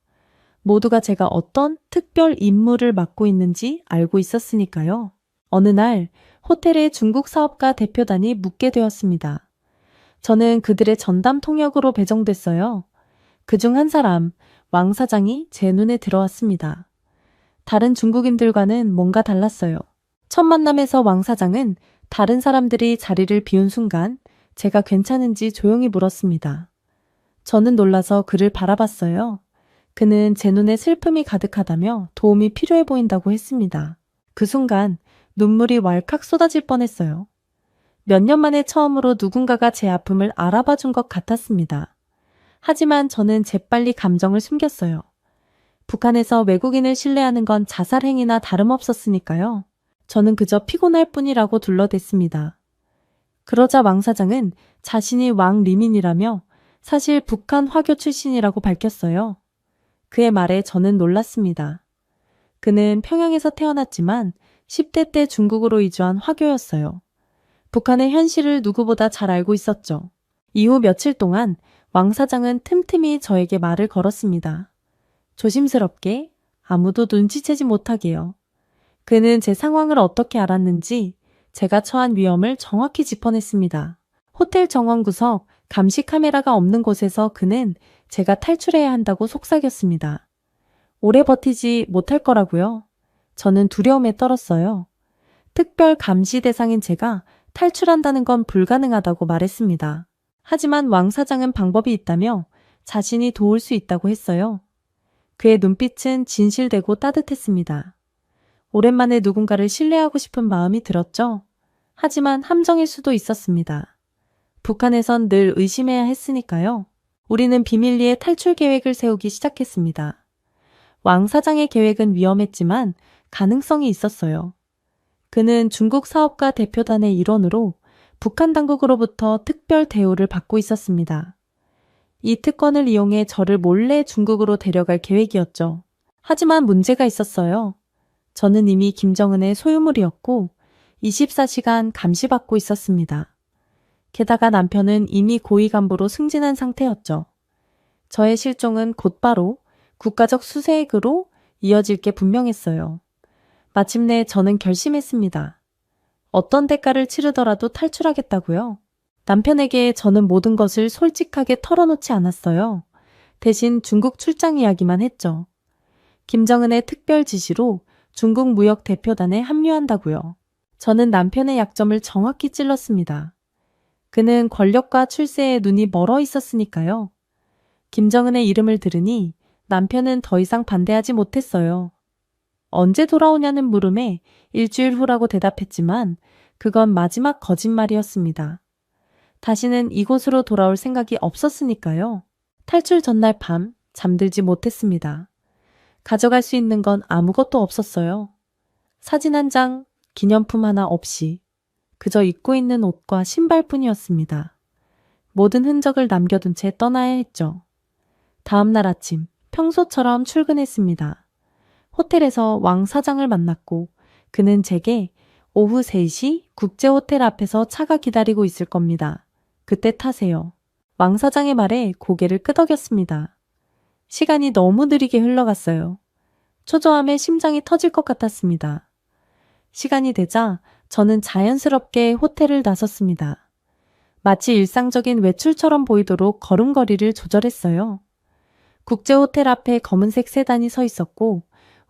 모두가 제가 어떤 특별 임무를 맡고 있는지 알고 있었으니까요. 어느 날 호텔의 중국 사업가 대표단이 묵게 되었습니다. 저는 그들의 전담 통역으로 배정됐어요. 그중 한 사람, 왕 사장이 제 눈에 들어왔습니다. 다른 중국인들과는 뭔가 달랐어요. 첫 만남에서 왕 사장은 다른 사람들이 자리를 비운 순간 제가 괜찮은지 조용히 물었습니다. 저는 놀라서 그를 바라봤어요. 그는 제 눈에 슬픔이 가득하다며 도움이 필요해 보인다고 했습니다. 그 순간 눈물이 왈칵 쏟아질 뻔했어요. 몇 년 만에 처음으로 누군가가 제 아픔을 알아봐 준 것 같았습니다. 하지만 저는 재빨리 감정을 숨겼어요. 북한에서 외국인을 신뢰하는 건 자살행위나 다름없었으니까요. 저는 그저 피곤할 뿐이라고 둘러댔습니다. 그러자 왕 사장은 자신이 왕 리민이라며 사실 북한 화교 출신이라고 밝혔어요. 그의 말에 저는 놀랐습니다. 그는 평양에서 태어났지만 10대 때 중국으로 이주한 화교였어요. 북한의 현실을 누구보다 잘 알고 있었죠. 이후 며칠 동안 왕 사장은 틈틈이 저에게 말을 걸었습니다. 조심스럽게 아무도 눈치채지 못하게요. 그는 제 상황을 어떻게 알았는지 제가 처한 위험을 정확히 짚어냈습니다. 호텔 정원구석 감시 카메라가 없는 곳에서 그는 제가 탈출해야 한다고 속삭였습니다. 오래 버티지 못할 거라고요. 저는 두려움에 떨었어요. 특별 감시 대상인 제가 탈출한다는 건 불가능하다고 말했습니다. 하지만 왕 사장은 방법이 있다며 자신이 도울 수 있다고 했어요. 그의 눈빛은 진실되고 따뜻했습니다. 오랜만에 누군가를 신뢰하고 싶은 마음이 들었죠. 하지만 함정일 수도 있었습니다. 북한에선 늘 의심해야 했으니까요. 우리는 비밀리에 탈출 계획을 세우기 시작했습니다. 왕 사장의 계획은 위험했지만 가능성이 있었어요. 그는 중국 사업가 대표단의 일원으로 북한 당국으로부터 특별 대우를 받고 있었습니다. 이 특권을 이용해 저를 몰래 중국으로 데려갈 계획이었죠. 하지만 문제가 있었어요. 저는 이미 김정은의 소유물이었고 24시간 감시받고 있었습니다. 게다가 남편은 이미 고위 간부로 승진한 상태였죠. 저의 실종은 곧바로 국가적 수색으로 이어질 게 분명했어요. 마침내 저는 결심했습니다. 어떤 대가를 치르더라도 탈출하겠다고요. 남편에게 저는 모든 것을 솔직하게 털어놓지 않았어요. 대신 중국 출장 이야기만 했죠. 김정은의 특별 지시로 중국 무역 대표단에 합류한다고요. 저는 남편의 약점을 정확히 찔렀습니다. 그는 권력과 출세에 눈이 멀어 있었으니까요. 김정은의 이름을 들으니 남편은 더 이상 반대하지 못했어요. 언제 돌아오냐는 물음에 일주일 후라고 대답했지만 그건 마지막 거짓말이었습니다. 다시는 이곳으로 돌아올 생각이 없었으니까요. 탈출 전날 밤 잠들지 못했습니다. 가져갈 수 있는 건 아무것도 없었어요. 사진 한 장, 기념품 하나 없이 그저 입고 있는 옷과 신발뿐이었습니다. 모든 흔적을 남겨둔 채 떠나야 했죠. 다음 날 아침 평소처럼 출근했습니다. 호텔에서 왕 사장을 만났고 그는 제게 오후 3시 국제호텔 앞에서 차가 기다리고 있을 겁니다. 그때 타세요. 왕 사장의 말에 고개를 끄덕였습니다. 시간이 너무 느리게 흘러갔어요. 초조함에 심장이 터질 것 같았습니다. 시간이 되자 저는 자연스럽게 호텔을 나섰습니다. 마치 일상적인 외출처럼 보이도록 걸음걸이를 조절했어요. 국제호텔 앞에 검은색 세단이 서 있었고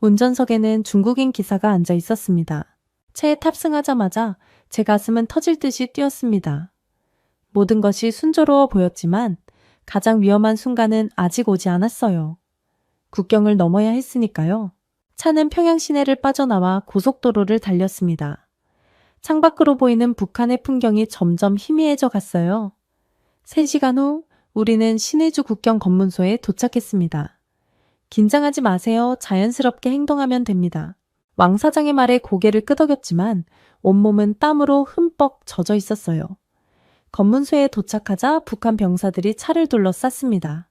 운전석에는 중국인 기사가 앉아 있었습니다. 차에 탑승하자마자 제 가슴은 터질 듯이 뛰었습니다. 모든 것이 순조로워 보였지만 가장 위험한 순간은 아직 오지 않았어요. 국경을 넘어야 했으니까요. 차는 평양 시내를 빠져나와 고속도로를 달렸습니다. 창밖으로 보이는 북한의 풍경이 점점 희미해져 갔어요. 3시간 후 우리는 신의주 국경 검문소에 도착했습니다. 긴장하지 마세요. 자연스럽게 행동하면 됩니다. 왕 사장의 말에 고개를 끄덕였지만 온몸은 땀으로 흠뻑 젖어 있었어요. 검문소에 도착하자 북한 병사들이 차를 둘러쌌습니다.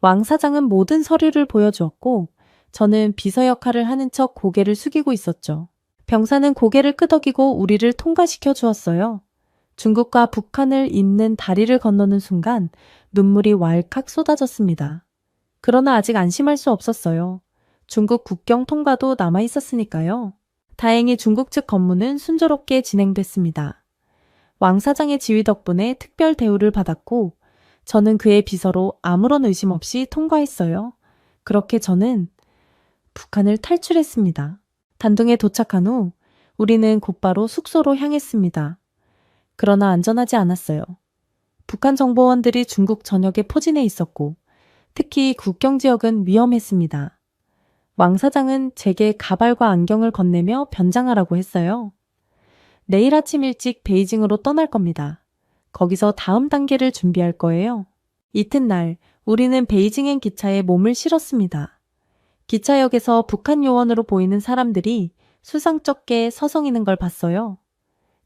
왕 사장은 모든 서류를 보여주었고 저는 비서 역할을 하는 척 고개를 숙이고 있었죠. 병사는 고개를 끄덕이고 우리를 통과시켜 주었어요. 중국과 북한을 잇는 다리를 건너는 순간 눈물이 왈칵 쏟아졌습니다. 그러나 아직 안심할 수 없었어요. 중국 국경 통과도 남아 있었으니까요. 다행히 중국 측 검문은 순조롭게 진행됐습니다. 왕 사장의 지휘 덕분에 특별 대우를 받았고 저는 그의 비서로 아무런 의심 없이 통과했어요. 그렇게 저는 북한을 탈출했습니다. 단둥에 도착한 후 우리는 곧바로 숙소로 향했습니다. 그러나 안전하지 않았어요. 북한 정보원들이 중국 전역에 포진해 있었고 특히 국경 지역은 위험했습니다. 왕 사장은 제게 가발과 안경을 건네며 변장하라고 했어요. 내일 아침 일찍 베이징으로 떠날 겁니다. 거기서 다음 단계를 준비할 거예요. 이튿날 우리는 베이징행 기차에 몸을 실었습니다. 기차역에서 북한 요원으로 보이는 사람들이 수상쩍게 서성이는 걸 봤어요.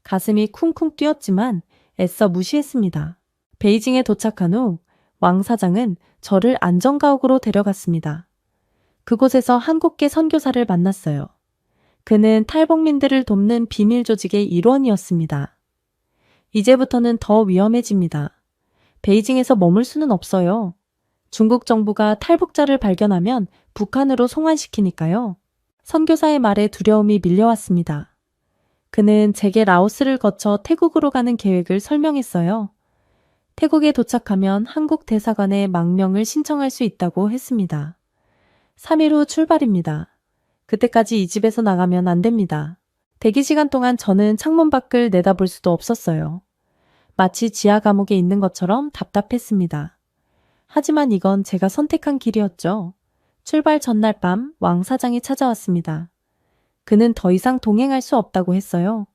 가슴이 쿵쿵 뛰었지만 애써 무시했습니다. 베이징에 도착한 후 왕 사장은 저를 안전가옥으로 데려갔습니다. 그곳에서 한국계 선교사를 만났어요. 그는 탈북민들을 돕는 비밀 조직의 일원이었습니다. 이제부터는 더 위험해집니다. 베이징에서 머물 수는 없어요. 중국 정부가 탈북자를 발견하면 북한으로 송환시키니까요. 선교사의 말에 두려움이 밀려왔습니다. 그는 제게 라오스를 거쳐 태국으로 가는 계획을 설명했어요. 태국에 도착하면 한국 대사관에 망명을 신청할 수 있다고 했습니다. 3일 후 출발입니다. 그때까지 이 집에서 나가면 안 됩니다. 대기 시간 동안 저는 창문 밖을 내다볼 수도 없었어요. 마치 지하 감옥에 있는 것처럼 답답했습니다. 하지만 이건 제가 선택한 길이었죠. 출발 전날 밤 왕 사장이 찾아왔습니다. 그는 더 이상 동행할 수 없다고 했어요.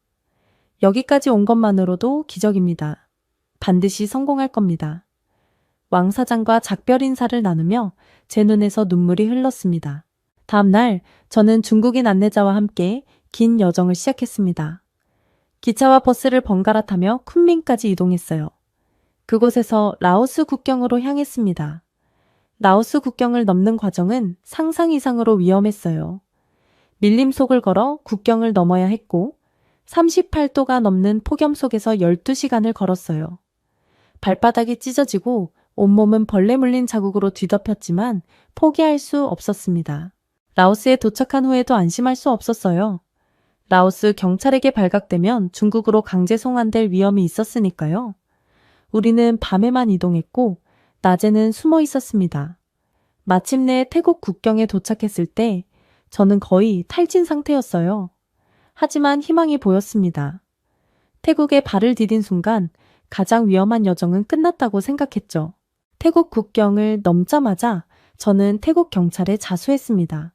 여기까지 온 것만으로도 기적입니다. 반드시 성공할 겁니다. 왕 사장과 작별 인사를 나누며 제 눈에서 눈물이 흘렀습니다. 다음 날 저는 중국인 안내자와 함께 긴 여정을 시작했습니다. 기차와 버스를 번갈아 타며 쿤민까지 이동했어요. 그곳에서 라오스 국경으로 향했습니다. 라오스 국경을 넘는 과정은 상상 이상으로 위험했어요. 밀림속을 걸어 국경을 넘어야 했고 38도가 넘는 폭염 속에서 12시간을 걸었어요. 발바닥이 찢어지고 온몸은 벌레 물린 자국으로 뒤덮였지만 포기할 수 없었습니다. 라오스에 도착한 후에도 안심할 수 없었어요. 라오스 경찰에게 발각되면 중국으로 강제 송환될 위험이 있었으니까요. 우리는 밤에만 이동했고 낮에는 숨어 있었습니다. 마침내 태국 국경에 도착했을 때 저는 거의 탈진 상태였어요. 하지만 희망이 보였습니다. 태국에 발을 디딘 순간 가장 위험한 여정은 끝났다고 생각했죠. 태국 국경을 넘자마자 저는 태국 경찰에 자수했습니다.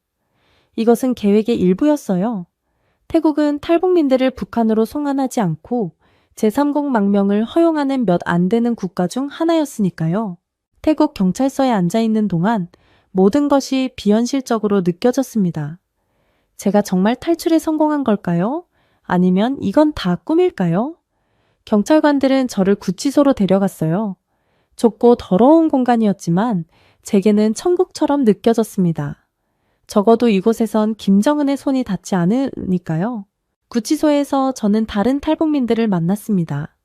이것은 계획의 일부였어요. 태국은 탈북민들을 북한으로 송환하지 않고 제3국 망명을 허용하는 몇 안 되는 국가 중 하나였으니까요. 태국 경찰서에 앉아 있는 동안 모든 것이 비현실적으로 느껴졌습니다. 제가 정말 탈출에 성공한 걸까요? 아니면 이건 다 꿈일까요? 경찰관들은 저를 구치소로 데려갔어요. 좁고 더러운 공간이었지만 제게는 천국처럼 느껴졌습니다. 적어도 이곳에선 김정은의 손이 닿지 않으니까요. 구치소에서 저는 다른 탈북민들을 만났습니다.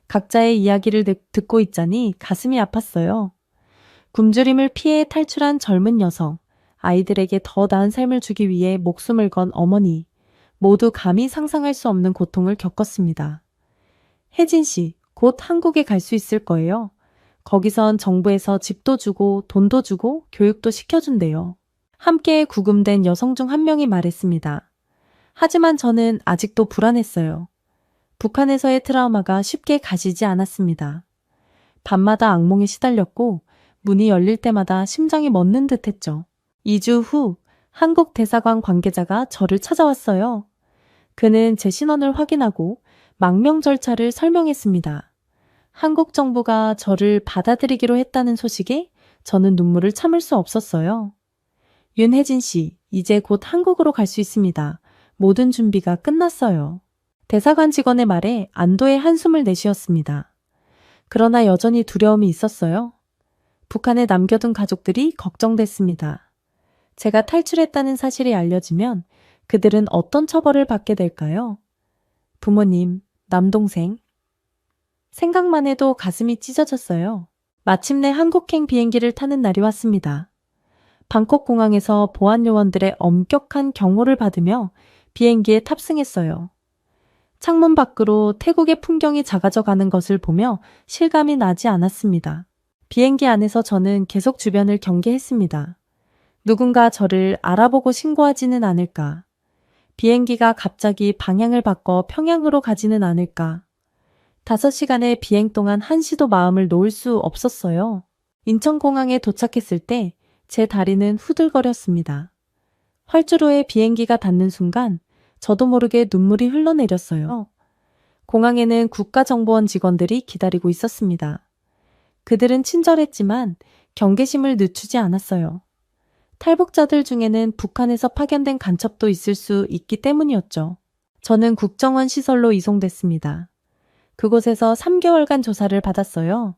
각자의 이야기를 듣고 있자니 가슴이 아팠어요. 굶주림을 피해 탈출한 젊은 여성, 아이들에게 더 나은 삶을 주기 위해 목숨을 건 어머니, 모두 감히 상상할 수 없는 고통을 겪었습니다. 혜진 씨, 곧 한국에 갈 수 있을 거예요. 거기선 정부에서 집도 주고 돈도 주고 교육도 시켜준대요. 함께 구금된 여성 중 한 명이 말했습니다. 하지만 저는 아직도 불안했어요. 북한에서의 트라우마가 쉽게 가시지 않았습니다. 밤마다 악몽에 시달렸고 문이 열릴 때마다 심장이 멎는 듯 했죠. 2주 후 한국 대사관 관계자가 저를 찾아왔어요. 그는 제 신원을 확인하고 망명 절차를 설명했습니다. 한국 정부가 저를 받아들이기로 했다는 소식에 저는 눈물을 참을 수 없었어요. 윤혜진 씨, 이제 곧 한국으로 갈 수 있습니다. 모든 준비가 끝났어요. 대사관 직원의 말에 안도의 한숨을 내쉬었습니다. 그러나 여전히 두려움이 있었어요. 북한에 남겨둔 가족들이 걱정됐습니다. 제가 탈출했다는 사실이 알려지면 그들은 어떤 처벌을 받게 될까요? 부모님, 남동생. 생각만 해도 가슴이 찢어졌어요. 마침내 한국행 비행기를 타는 날이 왔습니다. 방콕 공항에서 보안 요원들의 엄격한 경호를 받으며 비행기에 탑승했어요. 창문 밖으로 태국의 풍경이 작아져 가는 것을 보며 실감이 나지 않았습니다. 비행기 안에서 저는 계속 주변을 경계했습니다. 누군가 저를 알아보고 신고하지는 않을까? 비행기가 갑자기 방향을 바꿔 평양으로 가지는 않을까? 5시간의 비행 동안 한시도 마음을 놓을 수 없었어요. 인천공항에 도착했을 때 제 다리는 후들거렸습니다. 활주로에 비행기가 닿는 순간 저도 모르게 눈물이 흘러내렸어요. 공항에는 국가정보원 직원들이 기다리고 있었습니다. 그들은 친절했지만 경계심을 늦추지 않았어요. 탈북자들 중에는 북한에서 파견된 간첩도 있을 수 있기 때문이었죠. 저는 국정원 시설로 이송됐습니다. 그곳에서 3개월간 조사를 받았어요.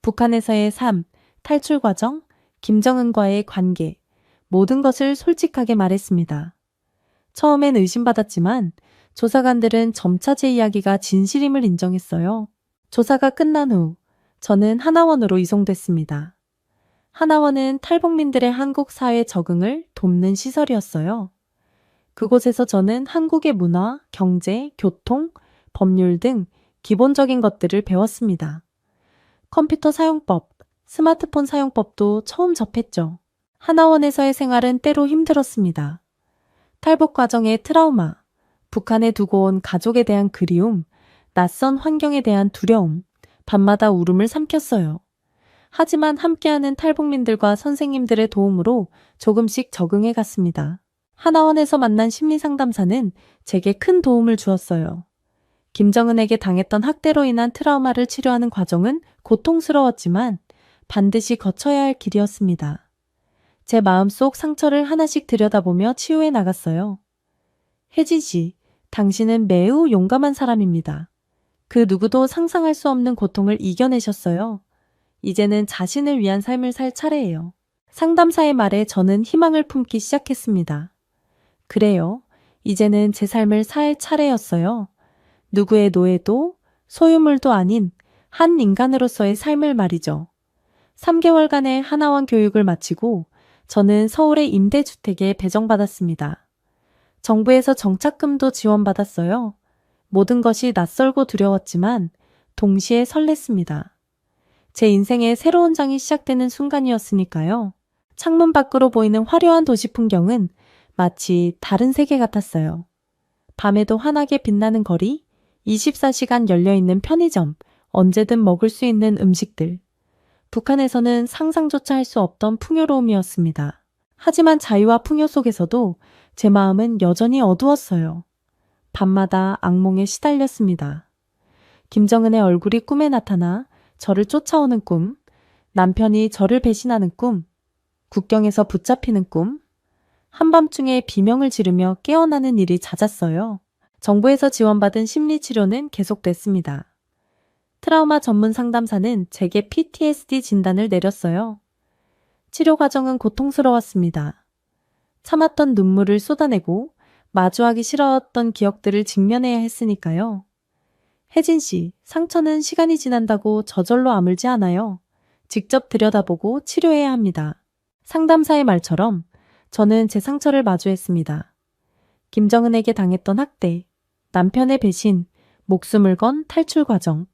북한에서의 삶, 탈출 과정, 김정은과의 관계, 모든 것을 솔직하게 말했습니다. 처음엔 의심받았지만 조사관들은 점차 제 이야기가 진실임을 인정했어요. 조사가 끝난 후 저는 하나원으로 이송됐습니다. 하나원은 탈북민들의 한국 사회 적응을 돕는 시설이었어요. 그곳에서 저는 한국의 문화, 경제, 교통, 법률 등 기본적인 것들을 배웠습니다. 컴퓨터 사용법, 스마트폰 사용법도 처음 접했죠. 하나원에서의 생활은 때로 힘들었습니다. 탈북 과정의 트라우마, 북한에 두고 온 가족에 대한 그리움, 낯선 환경에 대한 두려움, 밤마다 울음을 삼켰어요. 하지만 함께하는 탈북민들과 선생님들의 도움으로 조금씩 적응해 갔습니다. 하나원에서 만난 심리상담사는 제게 큰 도움을 주었어요. 김정은에게 당했던 학대로 인한 트라우마를 치료하는 과정은 고통스러웠지만 반드시 거쳐야 할 길이었습니다. 제 마음속 상처를 하나씩 들여다보며 치유해 나갔어요. 혜진 씨, 당신은 매우 용감한 사람입니다. 그 누구도 상상할 수 없는 고통을 이겨내셨어요. 이제는 자신을 위한 삶을 살 차례예요. 상담사의 말에 저는 희망을 품기 시작했습니다. 그래요. 이제는 제 삶을 살 차례였어요. 누구의 노예도 소유물도 아닌 한 인간으로서의 삶을 말이죠. 3개월간의 하나원 교육을 마치고 저는 서울의 임대주택에 배정받았습니다. 정부에서 정착금도 지원받았어요. 모든 것이 낯설고 두려웠지만 동시에 설렜습니다. 제 인생의 새로운 장이 시작되는 순간이었으니까요. 창문 밖으로 보이는 화려한 도시 풍경은 마치 다른 세계 같았어요. 밤에도 환하게 빛나는 거리, 24시간 열려있는 편의점, 언제든 먹을 수 있는 음식들. 북한에서는 상상조차 할 수 없던 풍요로움이었습니다. 하지만 자유와 풍요 속에서도 제 마음은 여전히 어두웠어요. 밤마다 악몽에 시달렸습니다. 김정은의 얼굴이 꿈에 나타나 저를 쫓아오는 꿈, 남편이 저를 배신하는 꿈, 국경에서 붙잡히는 꿈, 한밤중에 비명을 지르며 깨어나는 일이 잦았어요. 정부에서 지원받은 심리치료는 계속됐습니다. 트라우마 전문 상담사는 제게 PTSD 진단을 내렸어요. 치료 과정은 고통스러웠습니다. 참았던 눈물을 쏟아내고 마주하기 싫었던 기억들을 직면해야 했으니까요. 혜진 씨, 상처는 시간이 지난다고 저절로 아물지 않아요. 직접 들여다보고 치료해야 합니다. 상담사의 말처럼 저는 제 상처를 마주했습니다. 김정은에게 당했던 학대, 남편의 배신, 목숨을 건 탈출 과정.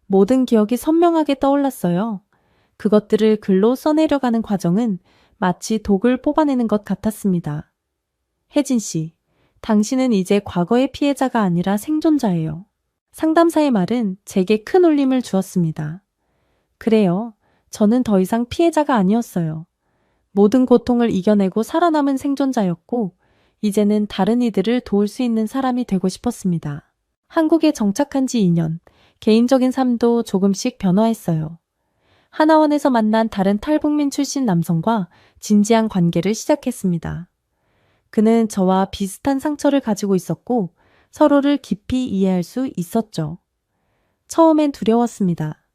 모든 기억이 선명하게 떠올랐어요. 그것들을 글로 써내려가는 과정은 마치 독을 뽑아내는 것 같았습니다. 혜진 씨, 당신은 이제 과거의 피해자가 아니라 생존자예요. 상담사의 말은 제게 큰 울림을 주었습니다. 그래요. 저는 더 이상 피해자가 아니었어요. 모든 고통을 이겨내고 살아남은 생존자였고, 이제는 다른 이들을 도울 수 있는 사람이 되고 싶었습니다. 한국에 정착한 지 2년, 개인적인 삶도 조금씩 변화했어요. 하나원에서 만난 다른 탈북민 출신 남성과 진지한 관계를 시작했습니다. 그는 저와 비슷한 상처를 가지고 있었고, 서로를 깊이 이해할 수 있었죠. 처음엔 두려웠습니다.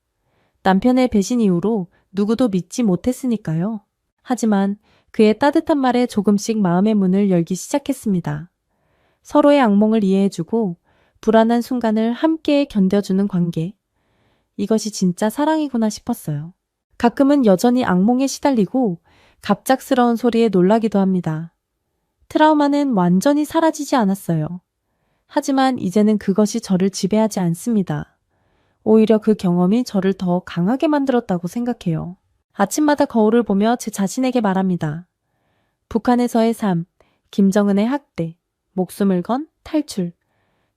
남편의 배신 이후로 누구도 믿지 못했으니까요. 하지만 그의 따뜻한 말에 조금씩 마음의 문을 열기 시작했습니다. 서로의 악몽을 이해해주고 불안한 순간을 함께 견뎌주는 관계. 이것이 진짜 사랑이구나 싶었어요. 가끔은 여전히 악몽에 시달리고 갑작스러운 소리에 놀라기도 합니다. 트라우마는 완전히 사라지지 않았어요. 하지만 이제는 그것이 저를 지배하지 않습니다. 오히려 그 경험이 저를 더 강하게 만들었다고 생각해요. 아침마다 거울을 보며 제 자신에게 말합니다. 북한에서의 삶, 김정은의 학대, 목숨을 건 탈출.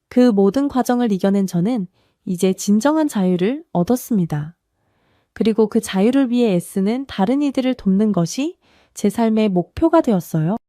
그 모든 과정을 이겨낸 저는 이제 진정한 자유를 얻었습니다. 그리고 그 자유를 위해 애쓰는 다른 이들을 돕는 것이 제 삶의 목표가 되었어요.